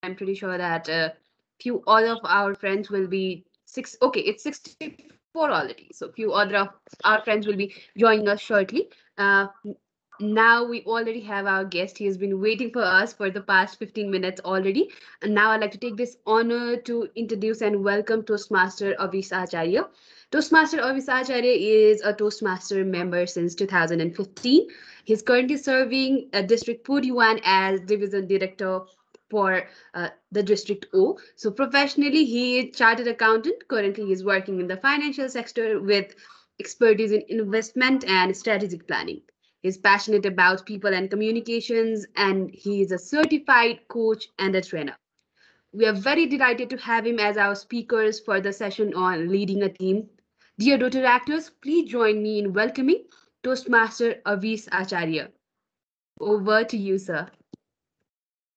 I'm pretty sure that few all of our friends will be six. Okay, it's 64 already. So few other of our friends will be joining us shortly. Now we already have our guest. He has been waiting for us for the past 15 minutes already. And now I'd like to take this honor to introduce and welcome Toastmaster Avis Acharya. Toastmaster Avis Acharya is a Toastmaster member since 2015. He's currently serving District 41 as Division Director for the District O. So professionally, he is chartered accountant. Currently, he is working in the financial sector with expertise in investment and strategic planning. He's passionate about people and communications, and he is a certified coach and a trainer. We are very delighted to have him as our speakers for the session on leading a team. Dear daughter actors, please join me in welcoming Toastmaster Avis Acharya. Over to you, sir.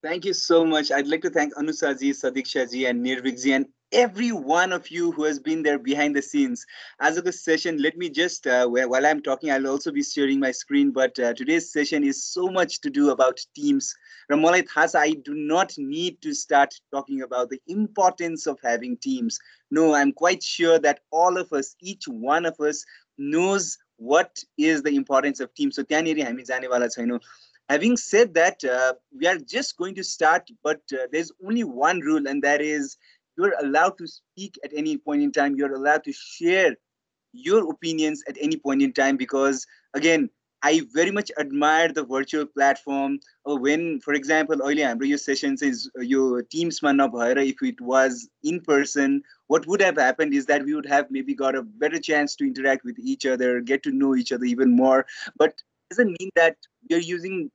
Thank you so much. I'd like to thank Anusaji, Sadikshaji, and Nirvikji, and every one of you who has been there behind the scenes. As of this session, let me just, while I'm talking, I'll also be sharing my screen. But today's session is so much to do about teams. Ramalai Thasa, I do not need to start talking about the importance of having teams. No, I'm quite sure that all of us, each one of us, knows what is the importance of teams. So, त्यहाँनिर हामी जानेवाला छैनौँ. Having said that, we are just going to start, but there's only one rule, and that is you're allowed to speak at any point in time. You're allowed to share your opinions at any point in time because, again, I very much admire the virtual platform. When, for example, earlier हाम्रो sessions is your teams nabhera, if it was in person, what would have happened is that we would have maybe got a better chance to interact with each other, get to know each other even more. But it doesn't mean that we are using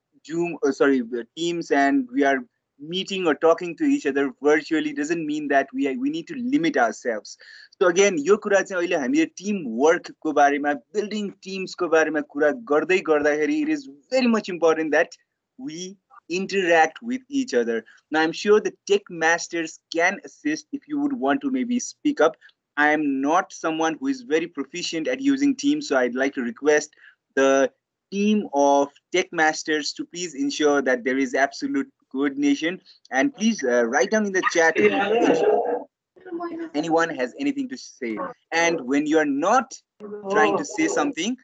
Teams, and we are meeting or talking to each other virtually doesn't mean that we need to limit ourselves. So again, यो कुरा चाहिँ अहिले हामीले team वर्कको बारेमा building टिम्सको बारेमा कुरा गर्दै गर्दाखेरि it is very much important that we interact with each other. Now I'm sure the tech masters can assist if you would want to maybe speak up. I am not someone who is very proficient at using Teams, so I'd like to request the team of tech masters to please ensure that there is absolute coordination, and please write down in the chat if anyone has anything to say. And when you're not trying to say something,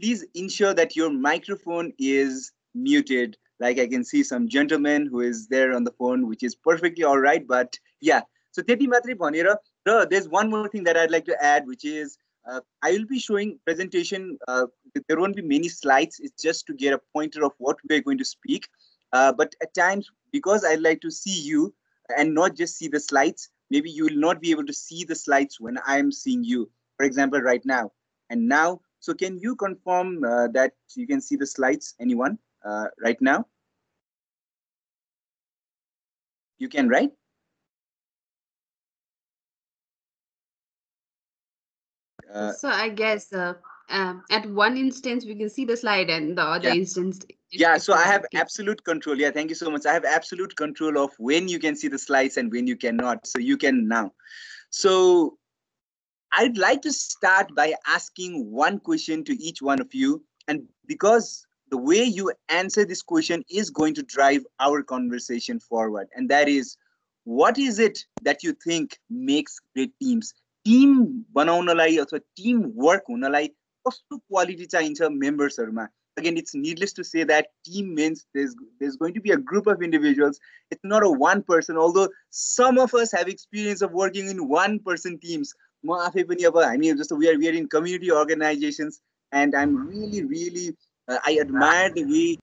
please ensure that your microphone is muted. Like I can see some gentleman who is there on the phone, which is perfectly all right. But yeah, so त्यति मात्रै भनेर there's one more thing that I'd like to add, which is I will be showing presentation. There won't be many slides. It's just to get a pointer of what we're going to speak. But at times, because I like to see you and not just see the slides, maybe you will not be able to see the slides when I'm seeing you. For example, right now. And now, so can you confirm that you can see the slides? Anyone right now? You can, right? So I guess at one instance we can see the slide, and the other Yeah. instance Yeah, it's so I have okay. absolute control. Yeah, thank you so much. I have absolute control of when you can see the slides and when you cannot. So you can now. So I'd like to start by asking one question to each one of you. And because the way you answer this question is going to drive our conversation forward. And that is, what is it that you think makes great teams? Team बनाउनलाई अथवा team work हुनलाई कस्तो quality चाहिन्छ members-हरुमा? Again, it's needless to say that team means there's going to be a group of individuals. It's not a one person, although some of us have experience of working in one person teams. म आफै पनि अब हामी जस्तो we are in community organizations, and I'm really I admire the way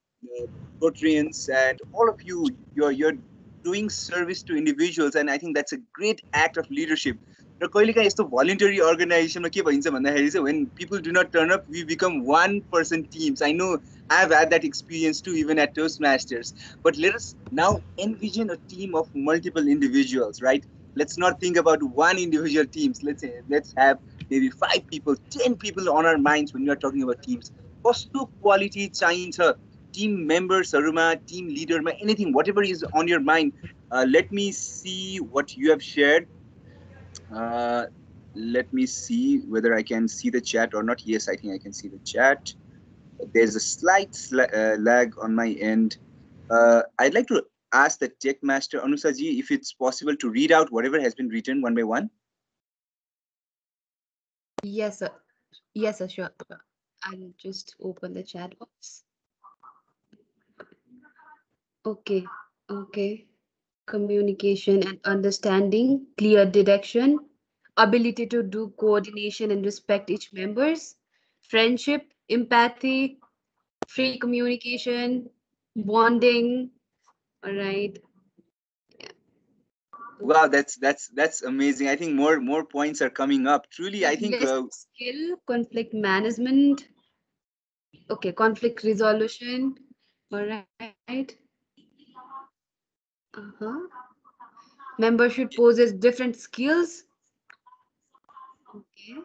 Rotarians and all of you, you're doing service to individuals, and I think that's a great act of leadership. र कहिलेकाहीँ यस्तो voluntary organizationमा के भइन्छ भन्दाखेरि चाहिँ when people do not turn up, we become one person teams. I know I've had that experience too, even at Toastmasters. But let us now envision a team of multiple individuals, right? Let's not think about one individual teams. Let's have maybe 5 people, 10 people on our minds when we are talking about teams. कस्तो quality चाहिन्छ team members-हरुमा, team leader-मा, anything, whatever is on your mind. Let me see what you have shared. Let me see whether I can see the chat or not. Yes, I think I can see the chat. There's a slight lag on my end. I'd like to ask the tech master Anusaji if it's possible to read out whatever has been written one by one. Yes, sir. Yes, sir, sure. I'll just open the chat box. Okay, okay. Communication and understanding, clear direction, ability to do coordination and respect each members, friendship, empathy, free communication, bonding. All right. Wow, that's amazing. I think more points are coming up. Truly, I think Leadership skill, conflict management. Okay, conflict resolution. All right. Uh-huh. Membership poses different skills. Okay.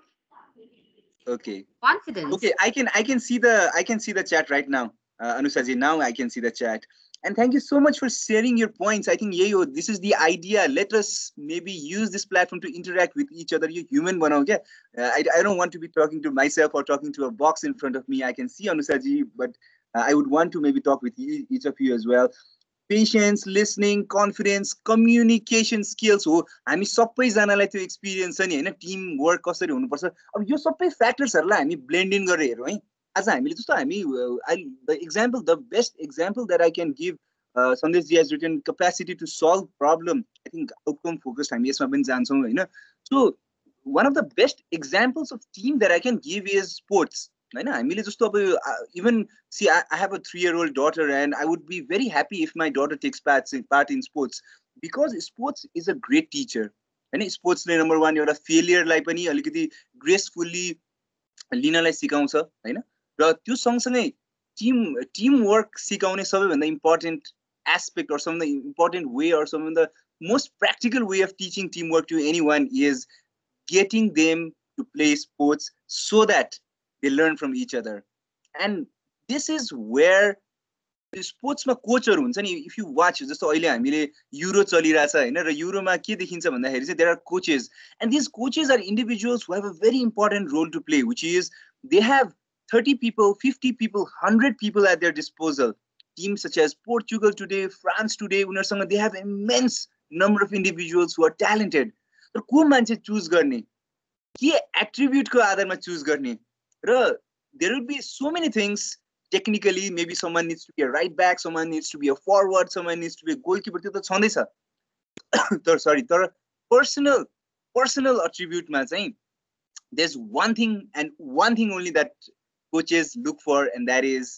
okay. Confidence. Okay, I can see the chat right now, Anusaji. Now I can see the chat, and thank you so much for sharing your points. I think Yayo, this is the idea. Let us maybe use this platform to interact with each other. You human one, okay? I don't want to be talking to myself or talking to a box in front of me. I can see Anusaji, but I would want to maybe talk with you, each of you as well. Patience, listening, confidence, communication skills हो हामी सबैजनालाई त्यो experience छ नि होइन team work कसरी हुनुपर्छ अब यो सबै फ्याक्टर्सहरूलाई हामी ब्लेन्ड इन गरेर हेरौँ है आज हामीले जस्तो हामी the example the best example that I can give Sandesh ji has written capacity to solve problem I think outcome focused हामी यसमा पनि जान्छौँ होइन so one of the best examples of team that I can give is sports होइन हामीले जस्तो अब even see I have a 3-year-old daughter and I would be very happy if my daughter takes part in sports because sports is a great teacher and sports number one एउटा फेलियरलाई पनि अलिकति ग्रेसफुल्ली लिनलाई सिकाउँछ होइन र त्यो सँगसँगै टिम वर्क सिकाउने सबैभन्दा important aspect or some of the important way or some of the most practical way of teaching teamwork to anyone is getting them to play sports so that they learn from each other and this is where स्पोर्ट्समा कोचहरू हुन्छ नि if you watch जस्तो अहिले हामीले euro चलिरहेछ होइन र युरोमा के देखिन्छ भन्दाखेरि चाहिँ there are coaches and this coaches are individuals who have a very important role to play which is they have 30 people 50 people 100 people at their disposal teams such as Portugal today France today उनीहरूसँग they have immense number of individuals who are talented तर को मान्छे choose गर्ने के एट्रिब्युटको आधारमा choose गर्ने र there will be so many things technically maybe someone needs to be a right back someone needs to be a forward someone needs to be a goalkeeper त्यो त छँदैछ तर सरी तर personal attribute मा चाहिँ there's one thing and one thing only that coaches look for and that is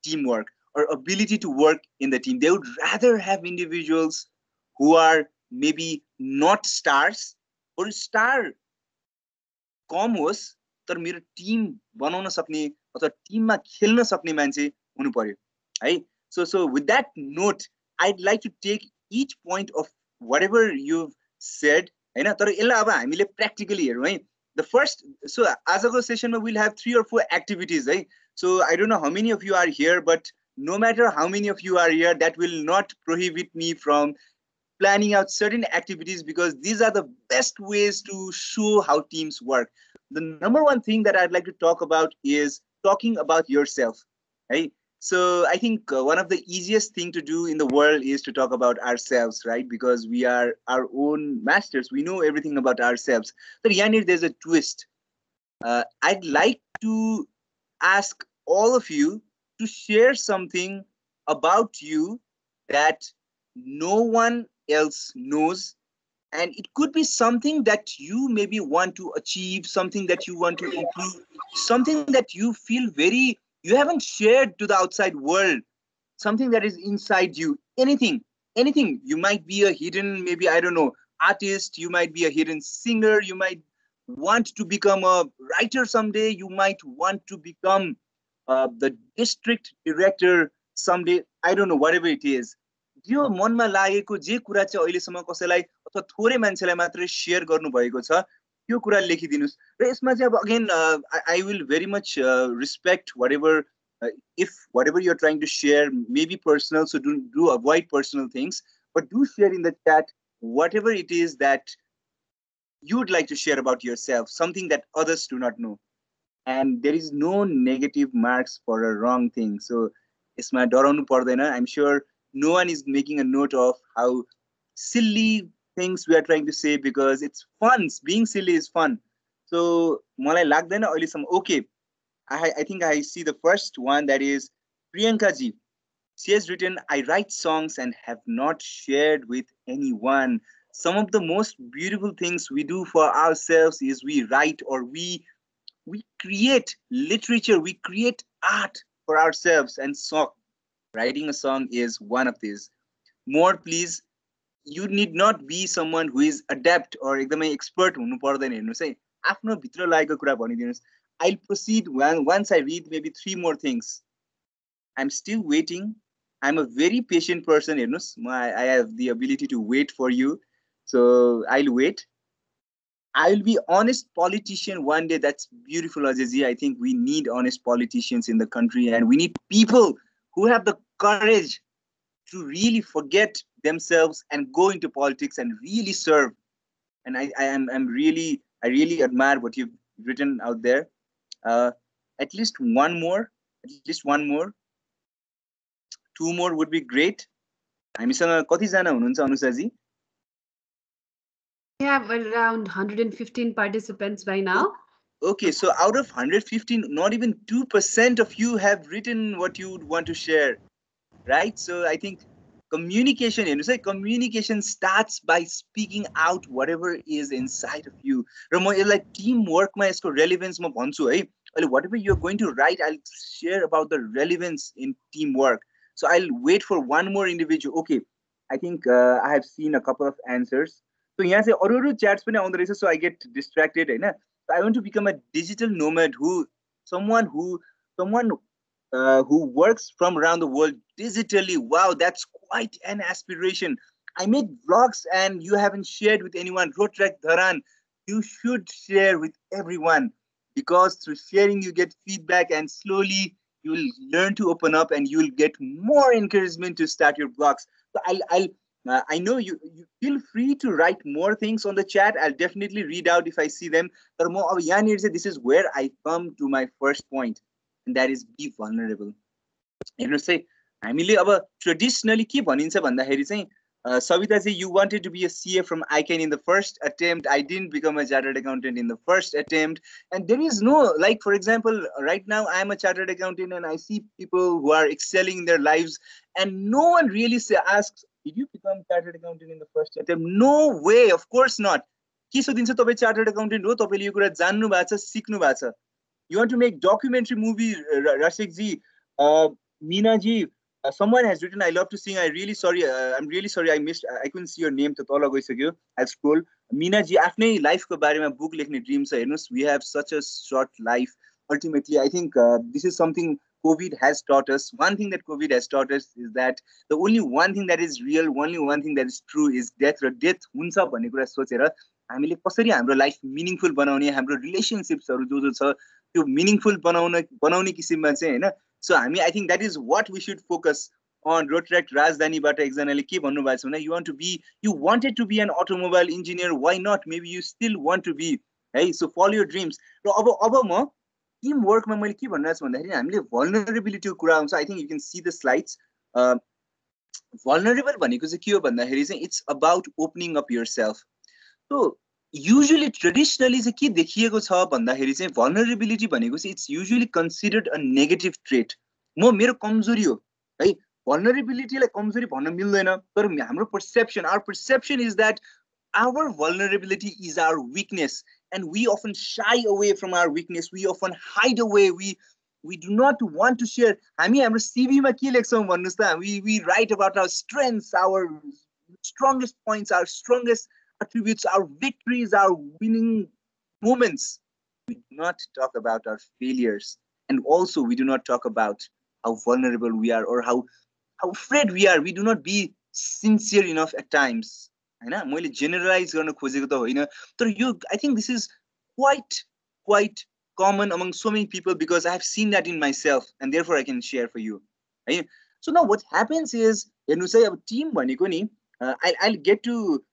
teamwork or ability to work in the team they would rather have individuals who are maybe not stars or star कम होस् तर मेरो team बनाउन सक्ने अथवा टिममा खेल्न सक्ने मान्छे हुनु पर्यो है so with that note I'd like to take each point of whatever you've said हैन तर यसलाई अब हामीले प्र्याक्टिकली हेरौँ है the first so आजको सेसनमा we'll have 3 or 4 activities है so I don't know how many of you are here but no matter how many of you are here that will not prohibit me from planning out certain activities because these are the best ways to show how teams work. The number one thing that I'd like to talk about is talking about yourself. Right? So I think one of the easiest thing to do in the world is to talk about ourselves, right? Because we are our own masters. We know everything about ourselves. But Yanir, there's a twist. I'd like to ask all of you to share something about you that no one else knows and it could be something that you maybe want to achieve something that you want to improve something that you feel very you haven't shared to the outside world something that is inside you anything you might be a hidden maybe I don't know artist you might be a hidden singer you might want to become a writer someday you might want to become the district director someday I don't know whatever it is यो मनमा लागेको जे कुरा चाहिँ अहिलेसम्म कसैलाई अथवा थोरै मान्छेलाई मात्रै शेयर गर्नु भएको छ त्यो कुरा लेखिदिनुस् र यसमा चाहिँ अब again I will very much respect if whatever you're trying to share may be personal so do avoid personal things but do share in the chat whatever it is that you would like to share about yourself something that others do not know and there is no negative marks for a wrong thing so यसमा डराउनु पर्दैन I'm sure no one is making a note of how silly things we are trying to say, because it's fun. Being silly is fun. So मलाई लाग्दैन अहिलेसम्म. Okay, I think I see the first one, that is Priyanka ji. She has written, I write songs and have not shared with anyone. Some of the most beautiful things we do for ourselves is we write, or we create literature, we create art for ourselves, and so writing a song is one of these. More, please. You need not be someone who is adept or एकदमै expert हुनु पर्दैन. हेर्नुस् है, आफ्नो भित्र लागेको कुरा भनिदिनुस्. I'll proceed once I read maybe 3 more things. I'm still waiting. I'm a very patient person, हेर्नुस्. I have the ability to wait for you. So I'll wait. I'll be honest politician one day. That's beautiful, Azizi. I think we need honest politicians in the country, and we need people who have the courage to really forget themselves and go into politics and really serve. And I really admire what you've written out there. At least one more. 2 more would be great. हामीसँग कतिजना हुनुहुन्छ अनुसाजी? We have around 115 participants by now. Okay, so out of 115, not even 2% of you have written what you would want to share, right? So I think communication, communication starts by speaking out whatever is inside of you. र म यसलाई टिमवर्कमा यसको relevance म भन्छु है. अहिले whatever you're going to write, I'll share about the relevance in teamwork. So I'll wait for one more individual. Okay, I think I have seen a couple of answers. So यहाँ चाहिँ अरू chats पनि आउँदै रहेछ, so I get distracted हैन. I want to become a digital nomad, someone who works from around the world digitally. Wow, that's quite an aspiration. I make vlogs and you haven't shared with anyone. Rotrek Dharan, you should share with everyone, because through sharing you get feedback, and slowly you'll learn to open up and you'll get more encouragement to start your vlogs. So I know you feel free to write more things on the chat. I'll definitely read out if I see them. But this is where I come to my first point, and that is be vulnerable. हेर्नुहोस् है, हामीले अब traditionally के भनिन्छ भन्दाखेरि चाहिँ Savita ji, you wanted to be a CA from ICANN in the first attempt. I didn't become a chartered accountant in the first attempt. And there is no, like, for example, right now I'm a chartered accountant and I see people who are excelling in their lives, and no one really asks, did you become chartered accountant in the first attempt? No way, of course not. के सोधिन्छ तपाईँ chartered accountant हो, तपाईँले यो कुरा जान्नु भएको छ, सिक्नु भएको छ. You want to make documentary movie, Rashik ji, Meena ji, someone has written, I love to sing. I'm really sorry. I couldn't see your name. I'll scroll. Meena ji, आफ्नै life को बारेमा book लेख्ने dream छ. हेर्नुस्, we have such a short life. Ultimately, I think this is something COVID has taught us. One thing that COVID has taught us is that the only one thing that is real, only one thing that is true is death. र death हुन्छ भन्ने कुरा सोचेर हामीले कसरी हाम्रो life meaningful बनाउने, हाम्रो रिलेसनशिप्सहरू जो छ त्यो मिनिङफुल बनाउने किसिममा चाहिँ हैन. So I think that is what we should focus on. Rotaract Rajdhaniबाट एकजनाले के भन्नुभएको छ भने, you wanted to be an automobile engineer, why not? Maybe you still want to be. Hey, so follow your dreams. र अब म टिमवर्कमा मैले के भनिरहेको छु भन्दाखेरि हामीले vulnerability कुरा आउँछ. I think you can see the slides. Vulnerable भनेको चाहिँ के हो भन्दाखेरि चाहिँ it's about opening up yourself. So usually traditionally चाहिँ के देखिएको छ भन्दाखेरि चाहिँ vulnerability भनेको चाहिँ it's usually considered a negative trait. म मेरो कमजोरी हो है, vulnerability लाई कमजोरी भन्न मिल्दैन. तर हाम्रो perception, our perception is that our vulnerability is our weakness, and we often shy away from our weakness. We often hide away. We do not want to share. हामी हाम्रो CV मा के लेख्छौं भन्नुस् त? We write about our strengths, our strongest points, our strongest attributes, our victories, our winning moments. We do not talk about our failures, and also we do not talk about how vulnerable we are or how afraid we are. We do not be sincere enough at times. हैन, मैले generalize गर्न खोजेको त होइन, तर यो I think this is quite common among so many people, because I have seen that in myself, and therefore I can share for you. है. So now what happens is, हेर्नुस् है, अब टिम भनेको नि, I'll get to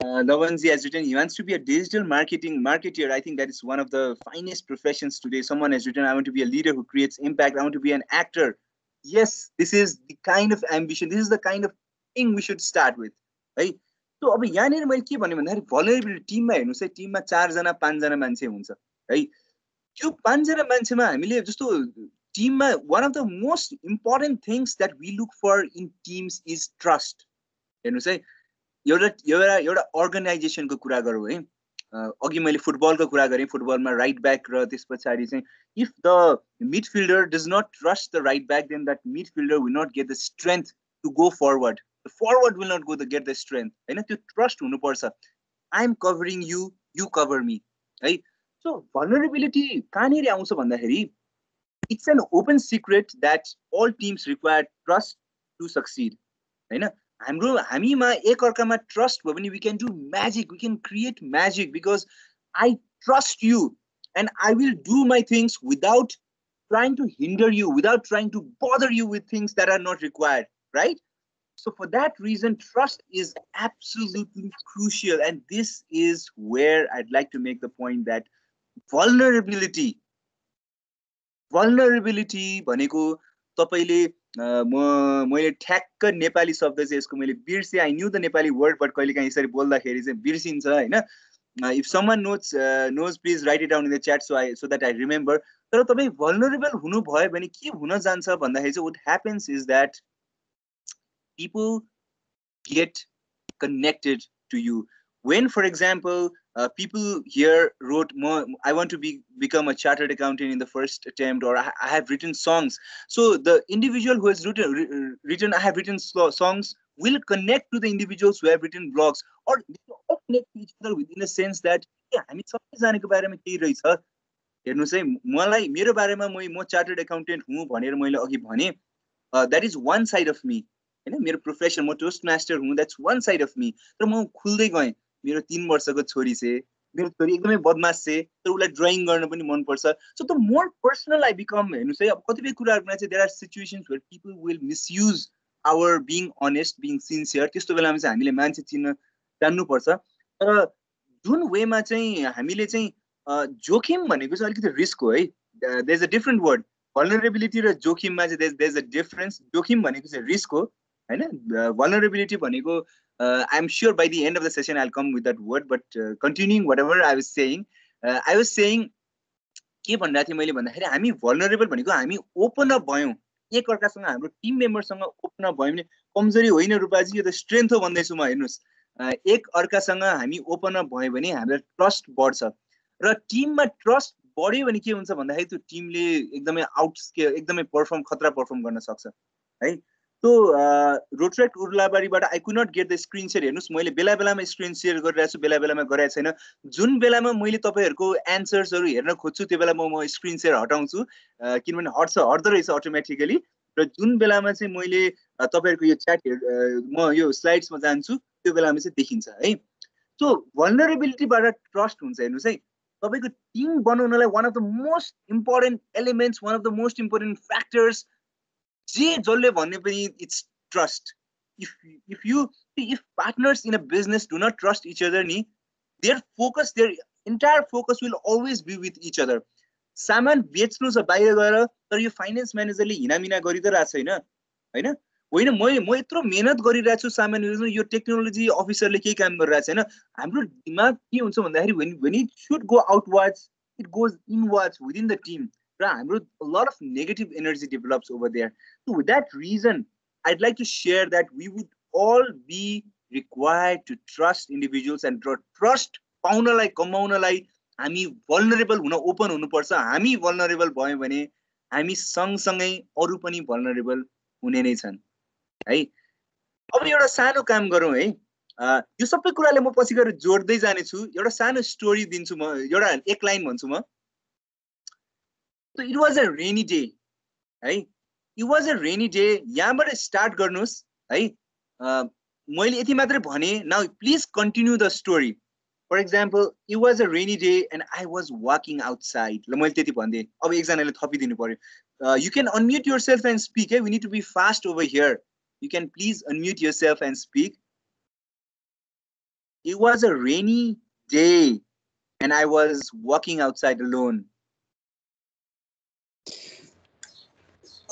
Lavanji has written, he wants to be a digital marketeer. I think that is one of the finest professions today. Someone has written, I want to be a leader who creates impact. I want to be an actor. Yes, this is the kind of ambition, this is the kind of thing we should start with, है. So अब यहाँनिर मैले के भने भन्दाखेरि भलनरेबिलिटी टिममा हेर्नुस् है, टिममा 4 जना 5 जना मान्छे हुन्छ है. त्यो 5 जना मान्छेमा हामीले जस्तो टिममा one of the most important things that we look for in teams is trust. हेर्नुस् है, एउटा अर्गनाइजेसनको कुरा गरौँ है. अघि मैले फुटबलको कुरा गरेँ, फुटबलमा राइट ब्याक र त्यस पछाडि चाहिँ if the midfielder does not trust the right back, then that midfielder will not get the strength to go forward. The forward will not get the strength. हैन, त्यो ट्रस्ट हुनुपर्छ. I am covering you, you cover me. है. So vulnerability कहाँनिर आउँछ भन्दाखेरि it's an open secret that all teams require trust to succeed. हैन, हामीमा एक अर्कामा ट्रस्ट भयो भने we can do magic, we can create magic because I trust you and I will do my things without trying to hinder you, without trying to bother you with things that are not required, right? So for that reason, trust is absolutely crucial, and this is where I'd like to make the point that vulnerability भनेको तपाईले मैले ठ्याक्क नेपाली शब्द चाहिँ यसको मैले बिर्से. I knew the Nepali word but कहिलेकाहीँ यसरी बोल्दाखेरि चाहिँ बिर्सिन्छ हैन. If someone knows please write it down in the chat so that I remember. तर तपाई vulnerable हुनु भयो भने के हुन जान्छ भन्दाखेरि चाहिँ what happens is that people get connected to you. When, for example, people here wrote, I want to become a chartered accountant in the first attempt, or I have written songs. So the individual who has written I have written songs will connect to the individuals who have written blogs, or they will all connect to each other within a sense that हामी सबैजनाको बारेमा केही रहेछ. हेर्नुस् है, मलाई मेरो बारेमा म चार्टर्ड एकाउन्टेन्ट हुँ भनेर मैले अघि भने, that is one side of me. हैन, मेरो प्रोफेसन म टोस्ट मास्टर हुँ, that's one side of me. तर म खुल्दै गएँ, मेरो 3 वर्षको छोरी छे, मेरो छोरी एकदमै बदमास छे, तर उलाई ड्राइङ गर्न पनि मन पर्छ. So the more personal I become, हेर्नुस् है, अब कतिपय कुराहरुमा चाहिँ there are situations where people will misuse our being honest, being sincere. त्यस्तो बेलामा चाहिँ हामीले मान्छे चिन्न जान्नु पर्छ. तर जुन वेमा चाहिँ हामीले चाहिँ जोखिम भनेको चाहिँ अलिकति रिस्क हो है. There is a different word. Vulnerability र जोखिममा चाहिँ there is a difference. जोखिम भनेको चाहिँ रिस्क हो हैन. Vulnerability भनेको I'm sure by the end of the session I'll come with that word, but continuing whatever I was saying के भन्दा थिए मैले भन्दाखेरि हामी vulnerable भनेको हामी ओपन अप भयौं, एक अर्कासँग हाम्रो टिम मेम्बरसँग ओपन अप भयौं भने कमजोरी होइन रुपाजी, यो त स्ट्रेन्थ हो भन्दैछु म. हेर्नुस्, एक अर्कासँग हामी ओपन अप भयौं भने हाम्रो ट्रस्ट बढ्छ, र टिममा ट्रस्ट बढ्यो भने के हुन्छ भन्दाखेरि त्यो टिमले एकदमै आउटस्केल एकदमै खतरा परफर्म गर्न सक्छ है. So रोटरेक्ट उर्लाबारीबाट I could not get the screen share. हेर्नुस्, मैले बेला बेलामा स्क्रिन शेयर गरिरहेको छु, बेला बेलामा गरेको छैन. जुन बेलामा मैले तपाईहरुको एन्सर्सहरु हेर्न खोज्छु त्यो बेलामा म स्क्रिन शेयर हटाउँछु, किनभने हट्दो रहेछ अटोमेटिकली. र जुन बेलामा चाहिँ मैले तपाईहरुको यो च्याट म यो स्लाइड्समा जान्छु त्यो बेलामा चाहिँ देखिन्छ है. सो vulnerabilityबाट ट्रस्ट हुन्छ. हेर्नुस् है, तपाईको team बनाउनलाई one of the most important elements, one of the most important factors जसले भन्ने पनि it's trust. If partners in a business do not trust each other, their entire focus will always be with each other. सामान बेच्नु छ बाहिर गएर, तर यो फाइनान्स म्यानेजरले हिनामिना गरिरहेछ हैन, होइन म यत्रो मेहनत गरिरहेको छु सामान बेच्नु, यो टेक्नोलोजी अफिसरले केही काम गरिरहेछ हैन. हाम्रो दिमाग के हुन्छ भन्दाखेरि when it should go outwards, it goes inwards within the team. A lot of negative energy develops over there. So with that reason, I'd like to share that we would all be required to trust individuals, and trust पाउनलाई कमाउनलाई हामी vulnerable हुन open हुनुपर्छ. हामी vulnerable भयो भने हामी सँगसँगै अरु पनि vulnerable हुने नै छन् है. अब एउटा सानो काम गरौँ है. यो सबै कुराले म पछि गएर जोड्दै जाने छु. एउटा सानो स्टोरी दिन्छु म, एउटा एक लाइन भन्छु म. So it was a rainy day, है. It was a rainy day. यहाँबाट स्टार्ट गर्नुस् है. मैले यति मात्रै भने. Now please continue the story. For example, it was a rainy day and I was walking outside. ल मैले त्यति भन्दै. अब एकजनाले थपिदिनु पर्यो. You can unmute yourself and speak. We need to be fast over here. You can please unmute yourself and speak. It was a rainy day and I was walking outside alone.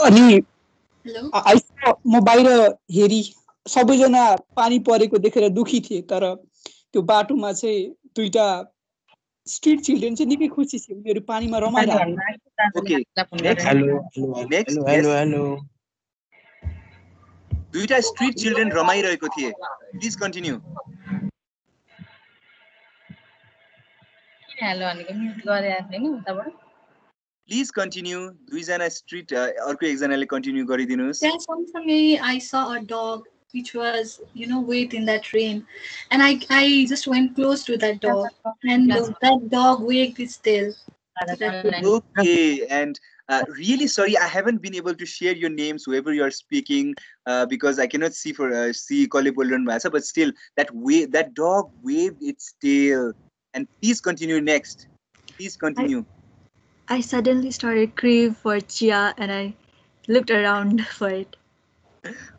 अनि Hello? म बाहिर हेरी सबैजना पानी परेको देखेर दुखी थिए तर त्यो बाटोमा चाहिँ दुईटा स्ट्रीट चिल्ड्रेन चाहिँ निकै खुसी थिए उनीहरू पानीमा रमाइरहेको Okay. Next. Next. Hello. Yes. दुईटा स्ट्रीट चिल्ड्रेन रमाइरहेको थिए. Please continue. हेलो भनेको म्युट गरेर हैन उताबाट Please continue. दुईजना स्ट्रीट अर्को एकजनाले continue गरिदिनुस्. Then suddenly I saw a dog which was, wait in that rain. And I just went close to that dog. And that dog wagged its tail. Okay, and really sorry, I haven't been able to share your names, whoever you are speaking, because I cannot see but still, that dog waved its tail. And please continue next. Please continue. I suddenly started craving for chia and I looked around for it.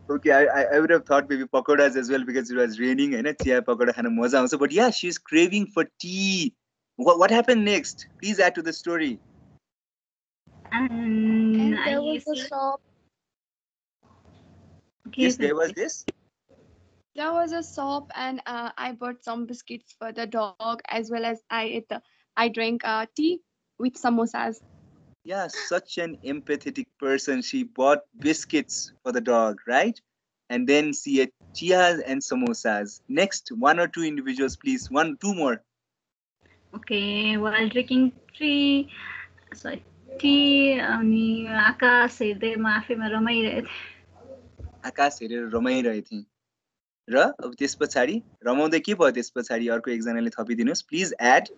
Okay, I would have thought maybe pakoras as well because it was raining and chia pakoda khana maza aउँछ. But yeah, she's craving for tea. What happened next? Please add to the story. And there was a shop. Yes, there was this. There was a shop, and I bought some biscuits for the dog, as well as I drank tea with samosas. Yeah, such an empathetic person. She bought biscuits for the dog, right? And then she ate chias and samosas. Next, one or two individuals, please. Two more. Okay, while drinking tea, अनि आकाश हेर्दै म आफैमा रमाइरहेको थिएँ. आकाश हेरेर रमाइरहेको थिएँ. र अब त्यस पछाडि रमाउँदै के भयो त्यस पछाडि अर्को एकजनाले थपिदिनुस्. Please add.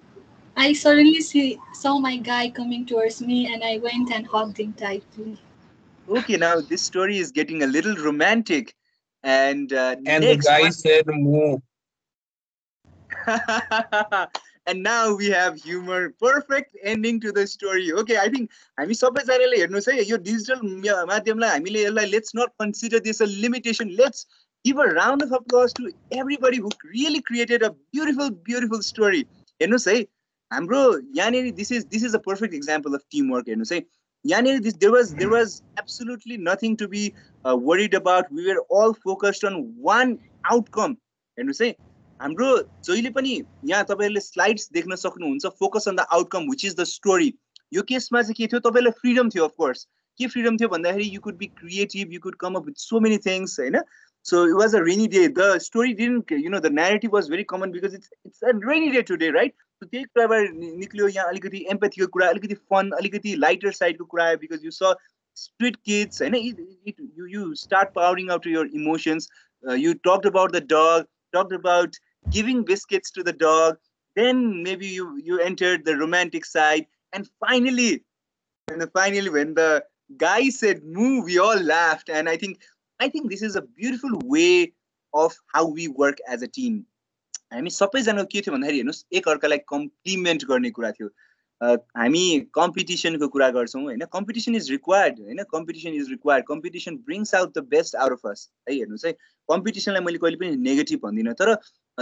I suddenly saw my guy coming towards me and I went and hugged him tightly. Okay, now this story is getting a little romantic. And next, the guy said moo. And now we have humor. Perfect ending to the story. Okay, I think हामी सबैजनाले हेर्नुस् है यो digital माध्यमलाई हामीले यसलाई let's not consider this a limitation. Let's give a round of applause to everybody who really created a beautiful story. हेर्नुस् है हाम्रो यहाँनेरि this is a perfect example of teamwork. हेर्नुस् है यहाँनेरि there was absolutely nothing to be worried about. We were all focused on one outcome. हेर्नुस् है हाम्रो जहिले पनि यहाँ तपाईहरुले स्लाइड्स देख्न सक्नुहुन्छ. Focus on the outcome which is the story. यो केसमा चाहिँ के थियो तपाईलाई फ्रीडम थियो. अफ कोर्स के फ्रीडम थियो भन्दाखेरि you could be creative, you could come up with so many things हैन. So it was a rainy day. The story didn't, the narrative was very common because it's a rainy day today, right? So त्यही कुराबाट निक्लियो यहाँ अलिकति एम्पथीको कुरा, अलिकति fun, अलिकति lighter साइडको कुरा आयो because you saw street kids हैन. You start powering out to your emotions. You talked about the dog, talked about giving biscuits to the dog. Then maybe you entered the romantic side, and finally when the guy said moo, we all laughed. And I think this is a beautiful way of how we work as a team. हामी सबैजना के थियो भन्दाखेरि हेर्नुस् एक अर्कालाई complement गर्ने कुरा थियो. हामी कम्पिटिसनको कुरा गर्छौं हैन. कम्पिटिसन इज रिक्वायर्ड हैन. Competition brings out the best out of us है. हेर्नुस् है कम्पिटिसनलाई मैले कहिले पनि नेगेटिभ भन्दिनँ तर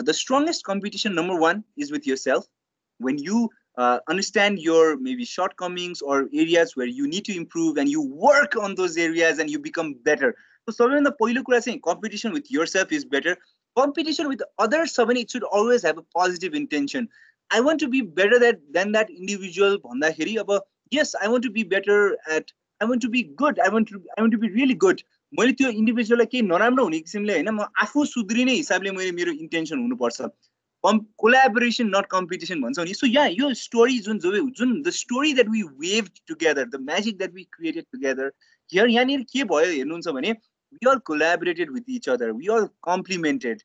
the strongest competition, number one, is with yourself. When you understand your maybe shortcomings or areas where you need to improve and you work on those areas and you become better. So सबैभन्दा पहिलो कुरा चाहिँ competition with yourself is better. Competition with others, it should always have a positive intention. I want to be better than that individual भन्दाखेरि अब yes, I want to be better at, I want to be good, I want to be really good. मैले त्यो इन्डिभिजुअललाई केही नराम्रो हुने किसिमले हैन, म आफू सुध्रिने हिसाबले मेरो इन्टेन्सन हुनुपर्छ. कोलाबोरेसन नट कम्पिटिसन भन्छौ नि. सो या यो स्टोरी जुन the story that we weaved together, the magic that we created together, यहाँनिर के भयो हेर्नुहुन्छ भने we all collaborated with each other, we all complemented,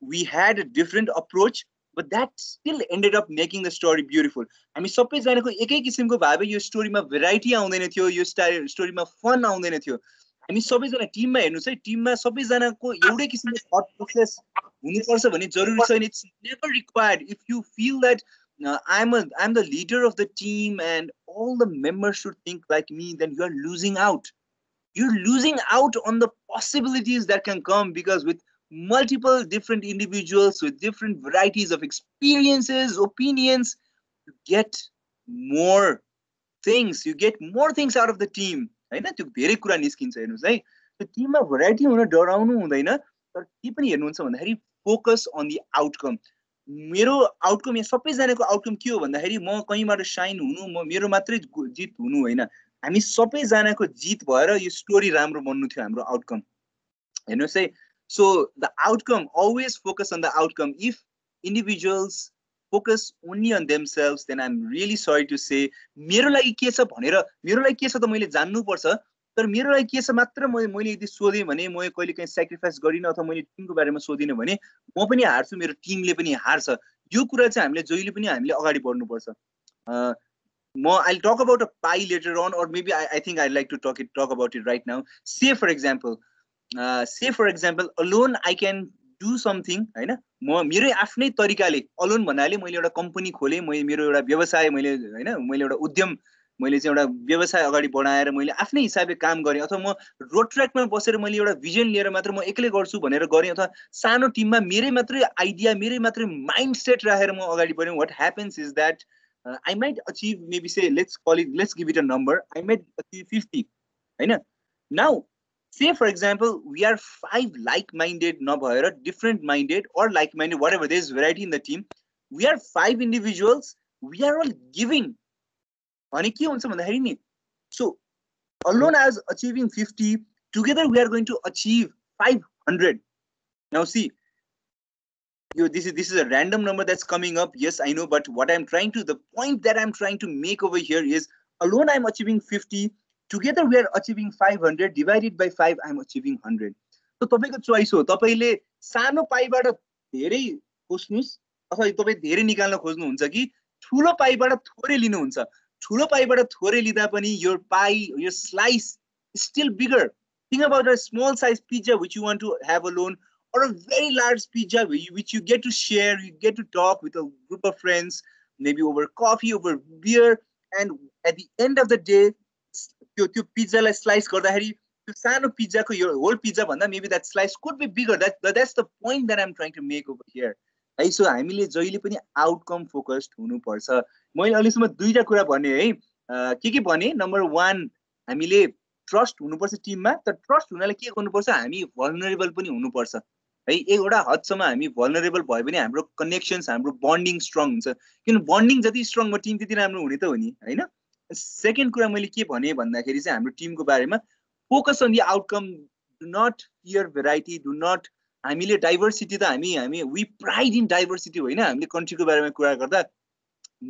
we had a different approach, but that still ended up making the story beautiful. हामी सबैजनाको एकै किसिमको भावे यो स्टोरीमा भेराइटी आउँदैन थियो, यो स्टोरीमा फन आउँदैन थियो. हामी सबैजना टिममा हेर्नुस् है, टिममा सबैजनाको एउटै किसिमको थट प्रोसेस हुनुपर्छ भन्ने जरुरी छैन. It's never required. If you feel that I'm the leader of the team and all the members should think like me, then you are losing out. You're losing out on the possibilities that can come, because with multiple different individuals with different varieties of experiences, opinions, you get more things out of the team. हैन त्यो धेरै कुरा निस्किन्छ हेर्नुस् है त्यो टिममा variety हुन डराउनु हुँदैन तर के पनि हेर्नुहुन्छ भन्दाखेरि फोकस अन द आउटकम मेरो आउटकम यहाँ सबैजनाको आउटकम के हो भन्दाखेरि म कहीँबाट साइन हुनु मेरो मात्रै जित हुनु होइन हामी सबैजनाको जित भएर यो स्टोरी राम्रो बन्नु थियो हाम्रो आउटकम हेर्नुहोस् है so the outcome always focus on the outcome if individuals focus only on themselves, then I'm really sorry to say मेरो लागि के छ भनेर मेरो लागि के छ त मैले जान्नु पर्छ तर मेरो लागि के छ मात्र मैले यदि सोधेँ भने म कहिले काहीँ सेक्रिफाइस गरिनँ अथवा मैले टिमको बारेमा सोधिनँ भने म पनि हार्छु मेरो टिमले पनि हार्छ यो कुरा चाहिँ हामीले जहिले पनि हामीले अगाडि बढ्नुपर्छ म I'll talk about a pie later on or maybe I think I'd like to talk about it right now. Say for example alone I can do something हैन म मेरो आफ्नै तरिकाले अलोन भन्नाले मैले एउटा कम्पनी खोले मेरो एउटा व्यवसाय मैले हैन मैले एउटा उद्यम मैले चाहिँ एउटा व्यवसाय अगाडि बढाएर मैले आफ्नै हिसाबले काम गरेँ अथवा म रोड ट्र्याकमा बसेर मैले एउटा भिजन लिएर मात्र म एक्लै गर्छु भनेर गरेँ अथवा सानो टिममा मेरै मात्रै आइडिया मेरै मात्रै माइन्डसेट राखेर म अगाडि बढेँ what happens is that I might achieve maybe say let's give it a number I might achieve 50 हैन now say for example we are 5 like-minded nabhayera different minded or like-minded whatever there is variety in the team we are 5 individuals we are all giving ani ke huncha bhandakari ni so alone as achieving 50 together we are going to achieve 500 now see this is a random number that's coming up yes I know but what I'm trying to the point that I'm trying to make over here is alone I'm achieving 50 together we are achieving 500 divided by 5 I'm achieving 100 so तपाईको choice हो तपाईले सानो पाइबाट धेरै खोज्नुस् अथवा तपाई धेरै निकाल्न खोज्नुहुन्छ कि ठूलो पाइबाट थोरै लिनुहुन्छ ठूलो पाइबाट थोरै लिदा पनि your pie your slice is still bigger think about a small size pizza which you want to have alone or a very large pizza which you get to share you get to talk with a group of friends maybe over coffee over beer and at the end of the day त्यो पिज्जालाई slice गर्दाखेरि त्यो सानो पिज्जाको यो whole pizza भन्दा maybe that slice could be bigger that's the point that I'm trying to make over here है so हामीले जहिले पनि आउटकम फोकस्ड हुनुपर्छ मैले अहिलेसम्म दुईटा कुरा भने है के भने नम्बर 1 हामीले ट्रस्ट हुनुपर्छ टिममा तर ट्रस्ट हुनलाई के गर्नुपर्छ हामी भल्नरेबल पनि हुनुपर्छ है एउटा हदसम्म हामी भल्नरेबल भयो भने हाम्रो कनेक्सन्स हाम्रो बन्डिङ स्ट्रङ हुन्छ किन बन्डिङ जति स्ट्रङ भयो टिम त्यति राम्रो हुने त हो नि हैन सेकेन्ड कुरा मैले के भने भन्दाखेरि चाहिँ हाम्रो टिमको बारेमा focus on the outcome do not fear variety do not हामीले डाइभर्सिटी त हामी वी प्राइड इन डाइभर्सिटी होइन हामीले कन्ट्रीको बारेमा कुरा गर्दा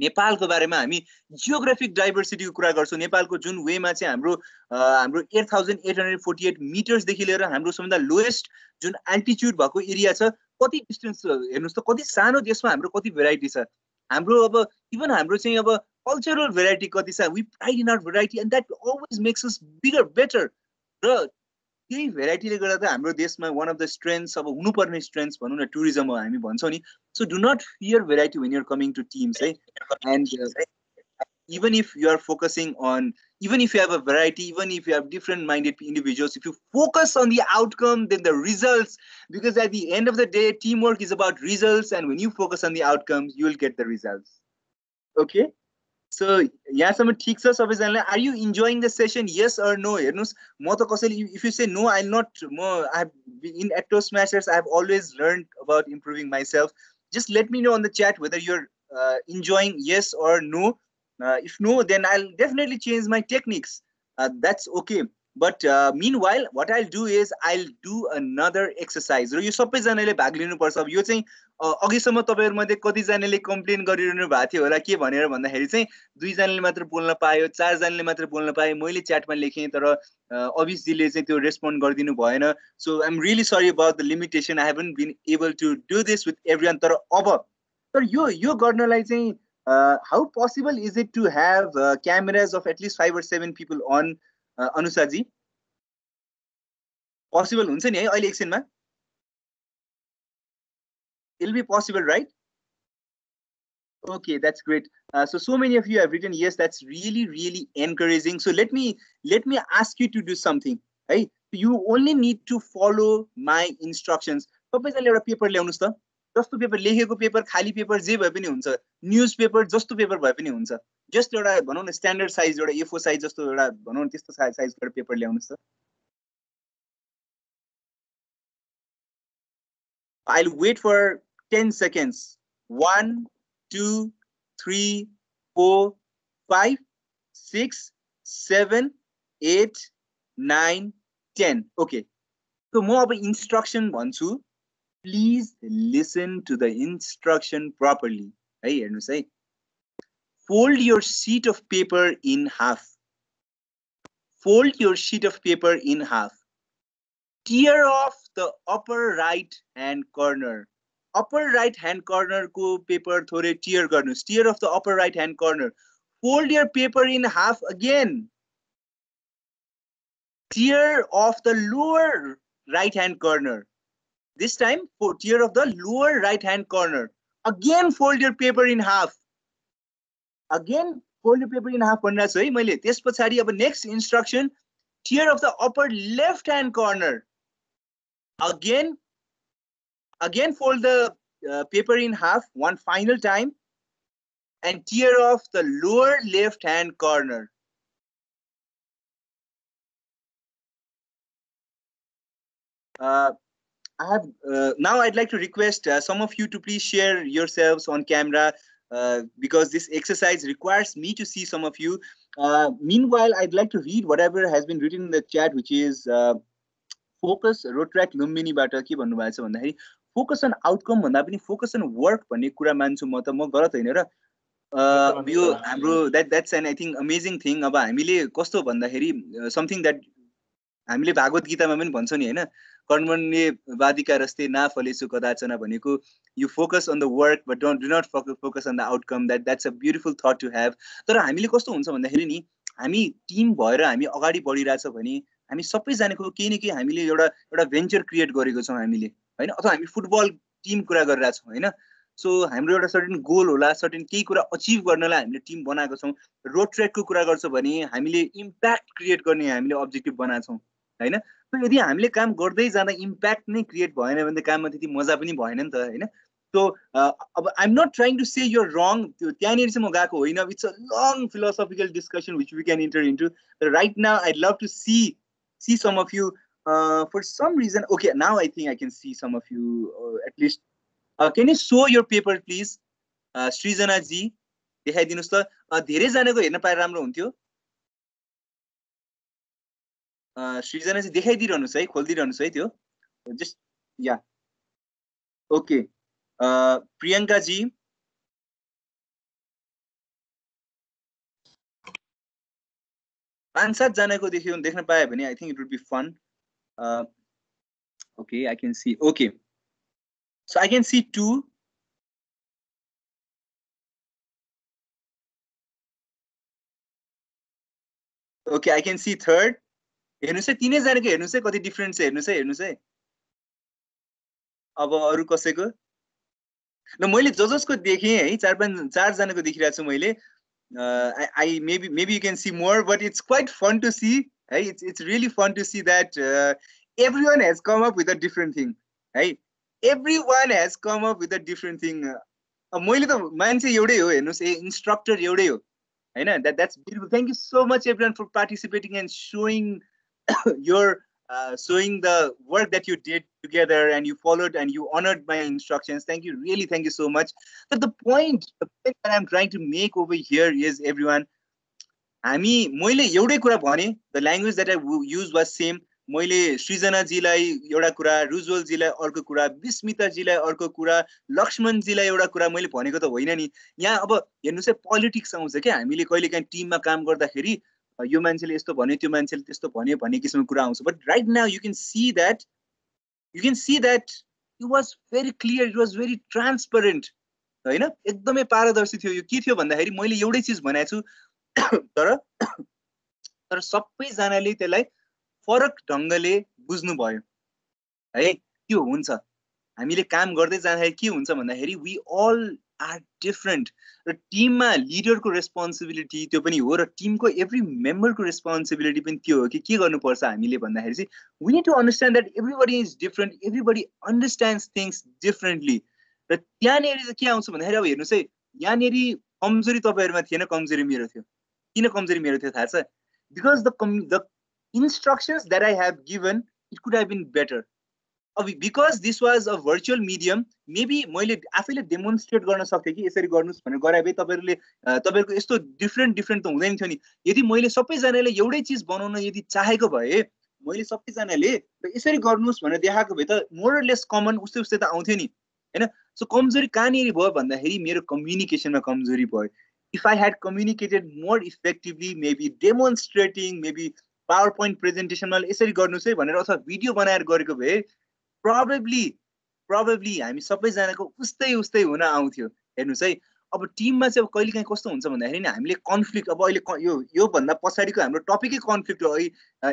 नेपालको बारेमा हामी जियोग्राफिक डाइभर्सिटीको कुरा गर्छौँ नेपालको जुन वेमा चाहिँ हाम्रो 8848 मिटर्स देखि लिएर हाम्रो सबभन्दा लोएस्ट जुन एल्टिट्युड भएको एरिया छ कति डिस्टेन्स हेर्नुस् त कति सानो देशमा हाम्रो कति भेराइटी छ हाम्रो अब इभन हाम्रो चाहिँ अब कल्चरल भेराइटी कति छ we pride in our variety and that always makes us bigger better र त्यही भेराइटीले गर्दा त हाम्रो देशमा वान अफ द स्ट्रेन्थ्स अब हुनुपर्ने स्ट्रेन्थ्स भनौँ न टुरिज्म हो हामी भन्छौँ नि so do not fear variety when you're coming to teams है and even if you are focusing on even if you have a variety even if you have different minded individuals if you focus on the outcome then the results because at the end of the day teamwork is about results and when you focus on the outcomes you will get the results okay so yahamsम्म ठीक छ सबैजनालाई are you enjoying the session yes or no हेर्नुस् म त कसैले if you say no I'll not I have in at Toastmasters I have always learned about improving myself just let me know on the chat whether you're enjoying yes or no if no then I'll definitely change my techniques that's okay but meanwhile what I'll do is I'll do another exercise र यो सबैजनाले भाग लिनु पर्छ अब यो चाहिँ अघिसम्म तपाईहरु मध्ये कति जनाले कम्प्लेन गरिरहनु भएको थियो होला के भनेर भन्दाखेरि चाहिँ 2 जनाले मात्र बोल्न पायो 4 जनाले मात्र बोल्न पाए मैले च्याटमा लेखेँ तर अभिष जीले चाहिँ त्यो रेस्पोन्ड गरिदिनु भएन so I'm really sorry about the limitation I haven't been able to do this with everyone तर अब तर यो गर्नलाई चाहिँ how possible is it to have cameras of at least 5 or 7 people on Anusha ji possible huncha ni hai aile एकछिन मा it'll be possible right okay that's great so many of you have written yes that's really encouraging so let me ask you to do something hey you only need to follow my instructions तपाईजले एउटा paper ल्याउनुस् त जस्तो paper लेखेको paper खाली paper जे भए पनि हुन्छ news paper जस्तो पेपर भए पनि हुन्छ जस्ट एउटा भनौँ न स्ट्यान्डर्ड साइज एउटा A4 साइज जस्तो एउटा भनौँ न त्यस्तो साइजको पेपर ल्याउनुहोस् त. I'll wait for 10 seconds. 1, 2, 3, 4, 5, 6, 7, 8, 9, 10. Okay. So more of an instruction भन्छु. Please listen to the instruction properly. Hey, you say. Fold your sheet of paper in half. Fold your sheet of paper in half. Tear off the upper right hand corner. Upper right hand corner ko paper thore tear garnus. Tear off the upper right hand corner. Fold your paper in half again. Tear off the lower right hand corner. This time, tear off the lower right hand corner. Again, fold your paper in half. Again, fold your paper in half. Next instruction, tear off the upper left hand corner. Again, fold the paper in half one final time and tear off the lower left hand corner. Now I'd like to request some of you to please share yourselves on camera because this exercise requires me to see some of you. Meanwhile, I'd like to read whatever has been written in the chat, which is focus Rotaract Lumbini bata ke भन्नु भएको छ भन्दाखेरि focus on outcome भन्दा पनि focus on work भन्ने कुरा मान्छु म त म गलत हैन र यो हाम्रो that's an I think amazing thing. अब हामीले कस्तो भन्दाखेरि something that हामीले भागवत गीतामा पनि भन्छौं नि हैन कर्मण्ये वादिका रस्ते ना फलेसु कदाचन भनेको you focus on the work but do not focus on the outcome. That's a beautiful thought to have. तर हामीले कस्तो हुन्छ भन्दाखेरि नि हामी टिम भएर हामी अगाडि बढिराछ भने हामी सबै जनाको केही न केही हामीले एउटा भेन्चर क्रिएट गरेको छौं हामीले हैन अथवा हामी फुटबल टिम कुरा गरिरा छौं हैन सो हाम्रो एउटा सर्टेन गोल होला सर्टेन केही कुरा अचिभ गर्नलाई हामीले टिम बनाएको छौं रोड ट्र्याकको कुरा गर्छौं भने हामीले इम्प्याक्ट क्रिएट गर्ने हामीले अब्जेक्टिभ बनाएको छौं हैन सो यदि हामीले काम गर्दै जाँदा इम्प्याक्ट नै क्रिएट भएन भने त काममा त्यति मजा पनि भएन नि त हैन So I'm not trying to say you're wrong. It's a long philosophical discussion which we can enter into. But right now, I'd love to see some of you. For some reason, okay, now I think I can see some of you at least. Can you show your paper, please, Srijana ji? देखाइदिनुस् त धेरै जनाको हेर्न पाए राम्रो हुन्थ्यो सृजना जी देखाइदिरहनुस् है खोल्दिरहनुस् है त्यो just yeah okay Priyanka ji पाँच सात जनाको देख्न पाए भने I think it would be fun. Okay, I can see. Okay, so I can see two. Okay, I can see third. हेर्नुस् है तीनै जनाको हेर्नुस् है कति डिफरेन्ट छ हेर्नुस् है अब अरु कसैको न मैले जसको देखे है चार जनाको देखिरहेको छु मैले I maybe you can see more, but it's quite fun to see. Hey, it's really fun to see that everyone has come up with a different thing. Hey, everyone has come up with a different thing. मैले त मान्छे एउटै हो हेर्नुस् instructor एउटै हो हैन that's beautiful. Thank you so much everyone for participating and showing showing the work that you did together and you followed and you honored my instructions. Thank you, really, thank you so much. But the point that I'm trying to make over here is everyone, मैले एउटै कुरा भने, the language that I used was same. मैले सृजना जीलाई एउटा कुरा, रुजवल जीलाई अर्को कुरा, विस्मिता जीलाई अर्को कुरा, लक्ष्मण जीलाई एउटा कुरा मैले भनेको त होइन नि. यहाँ अब हेर्नुस् है पोलिटिक्स आउँछ के हामीले कहिलेकाहीँ टिममा काम गर्दाखेरि यो मान्छेले यस्तो भन्यो त्यो मान्छेले त्यस्तो भन्यो भन्ने किसिमको कुरा आउँछ. But right now you can see that it was very clear, it was very transparent. हैन एकदमै पारदर्शी थियो. यो के थियो भन्दाखेरि मैले एउटै चीज भनेको छु तर सबै जनाले त्यसलाई फरक ढंगले बुझ्नु भयो है. त्यो हुन्छ हामीले काम गर्दै जाँदाखेरि के हुन्छ भन्दाखेरि we all are different. र टिममा लिडरको रेस्पोन्सिबिलिटी त्यो पनि हो र टिमको एभ्री मेम्बरको रेस्पोन्सिबिलिटी पनि त्यो हो कि के गर्नुपर्छ हामीले भन्दाखेरि चाहिँ we need to understand that everybody is different, everybody understands things differently. र त्यहाँनेरि चाहिँ के आउँछ भन्दाखेरि अब हेर्नुस् है यहाँनेरि कमजोरी तपाईहरुमा थिएन, कमजोरी मेरो थियो। किन कमजोरी मेरो थियो थाहा छ? Because the instructions that I have given, it could have been better. Because this was a virtual medium, maybe मैले आफैले डेमोन्स्ट्रेट गर्न सक्थे कि यसरी गर्नुस् भनेर गरे भए तपाईहरुले तपाईहरुको यस्तो डिफरेन्ट त हुँदैन थियो नि। यदि मैले सबैजनाले एउटै चीज बनाउन यदि चाहेको भए, मैले सबैजनाले यसरी गर्नुस् भनेर देखाएको भए त मोर अर लेस कमन उस्तै त आउँथ्यो नि, हैन? सो कमजोरी कहाँनिर भयो भन्दाखेरि मेरो कम्युनिकेसनमा कमजोरी भयो। If I had communicated more effectively, maybe demonstrating, maybe PowerPoint presentation मा यसरी गर्नुस् है भनेर अथवा भिडियो बनाएर गरेको भए probably हामी सबैजनाको उस्तै हुन आउँथ्यो। हेर्नुस् है, अब टिममा चाहिँ अब कहिलेकाहीँ कस्तो हुन्छ भन्दाखेरि नि हामीले कन्फ्लिक्ट, अब अहिले यो भन्दा पछाडिको हाम्रो टपिकै कन्फ्लिक्ट हो है।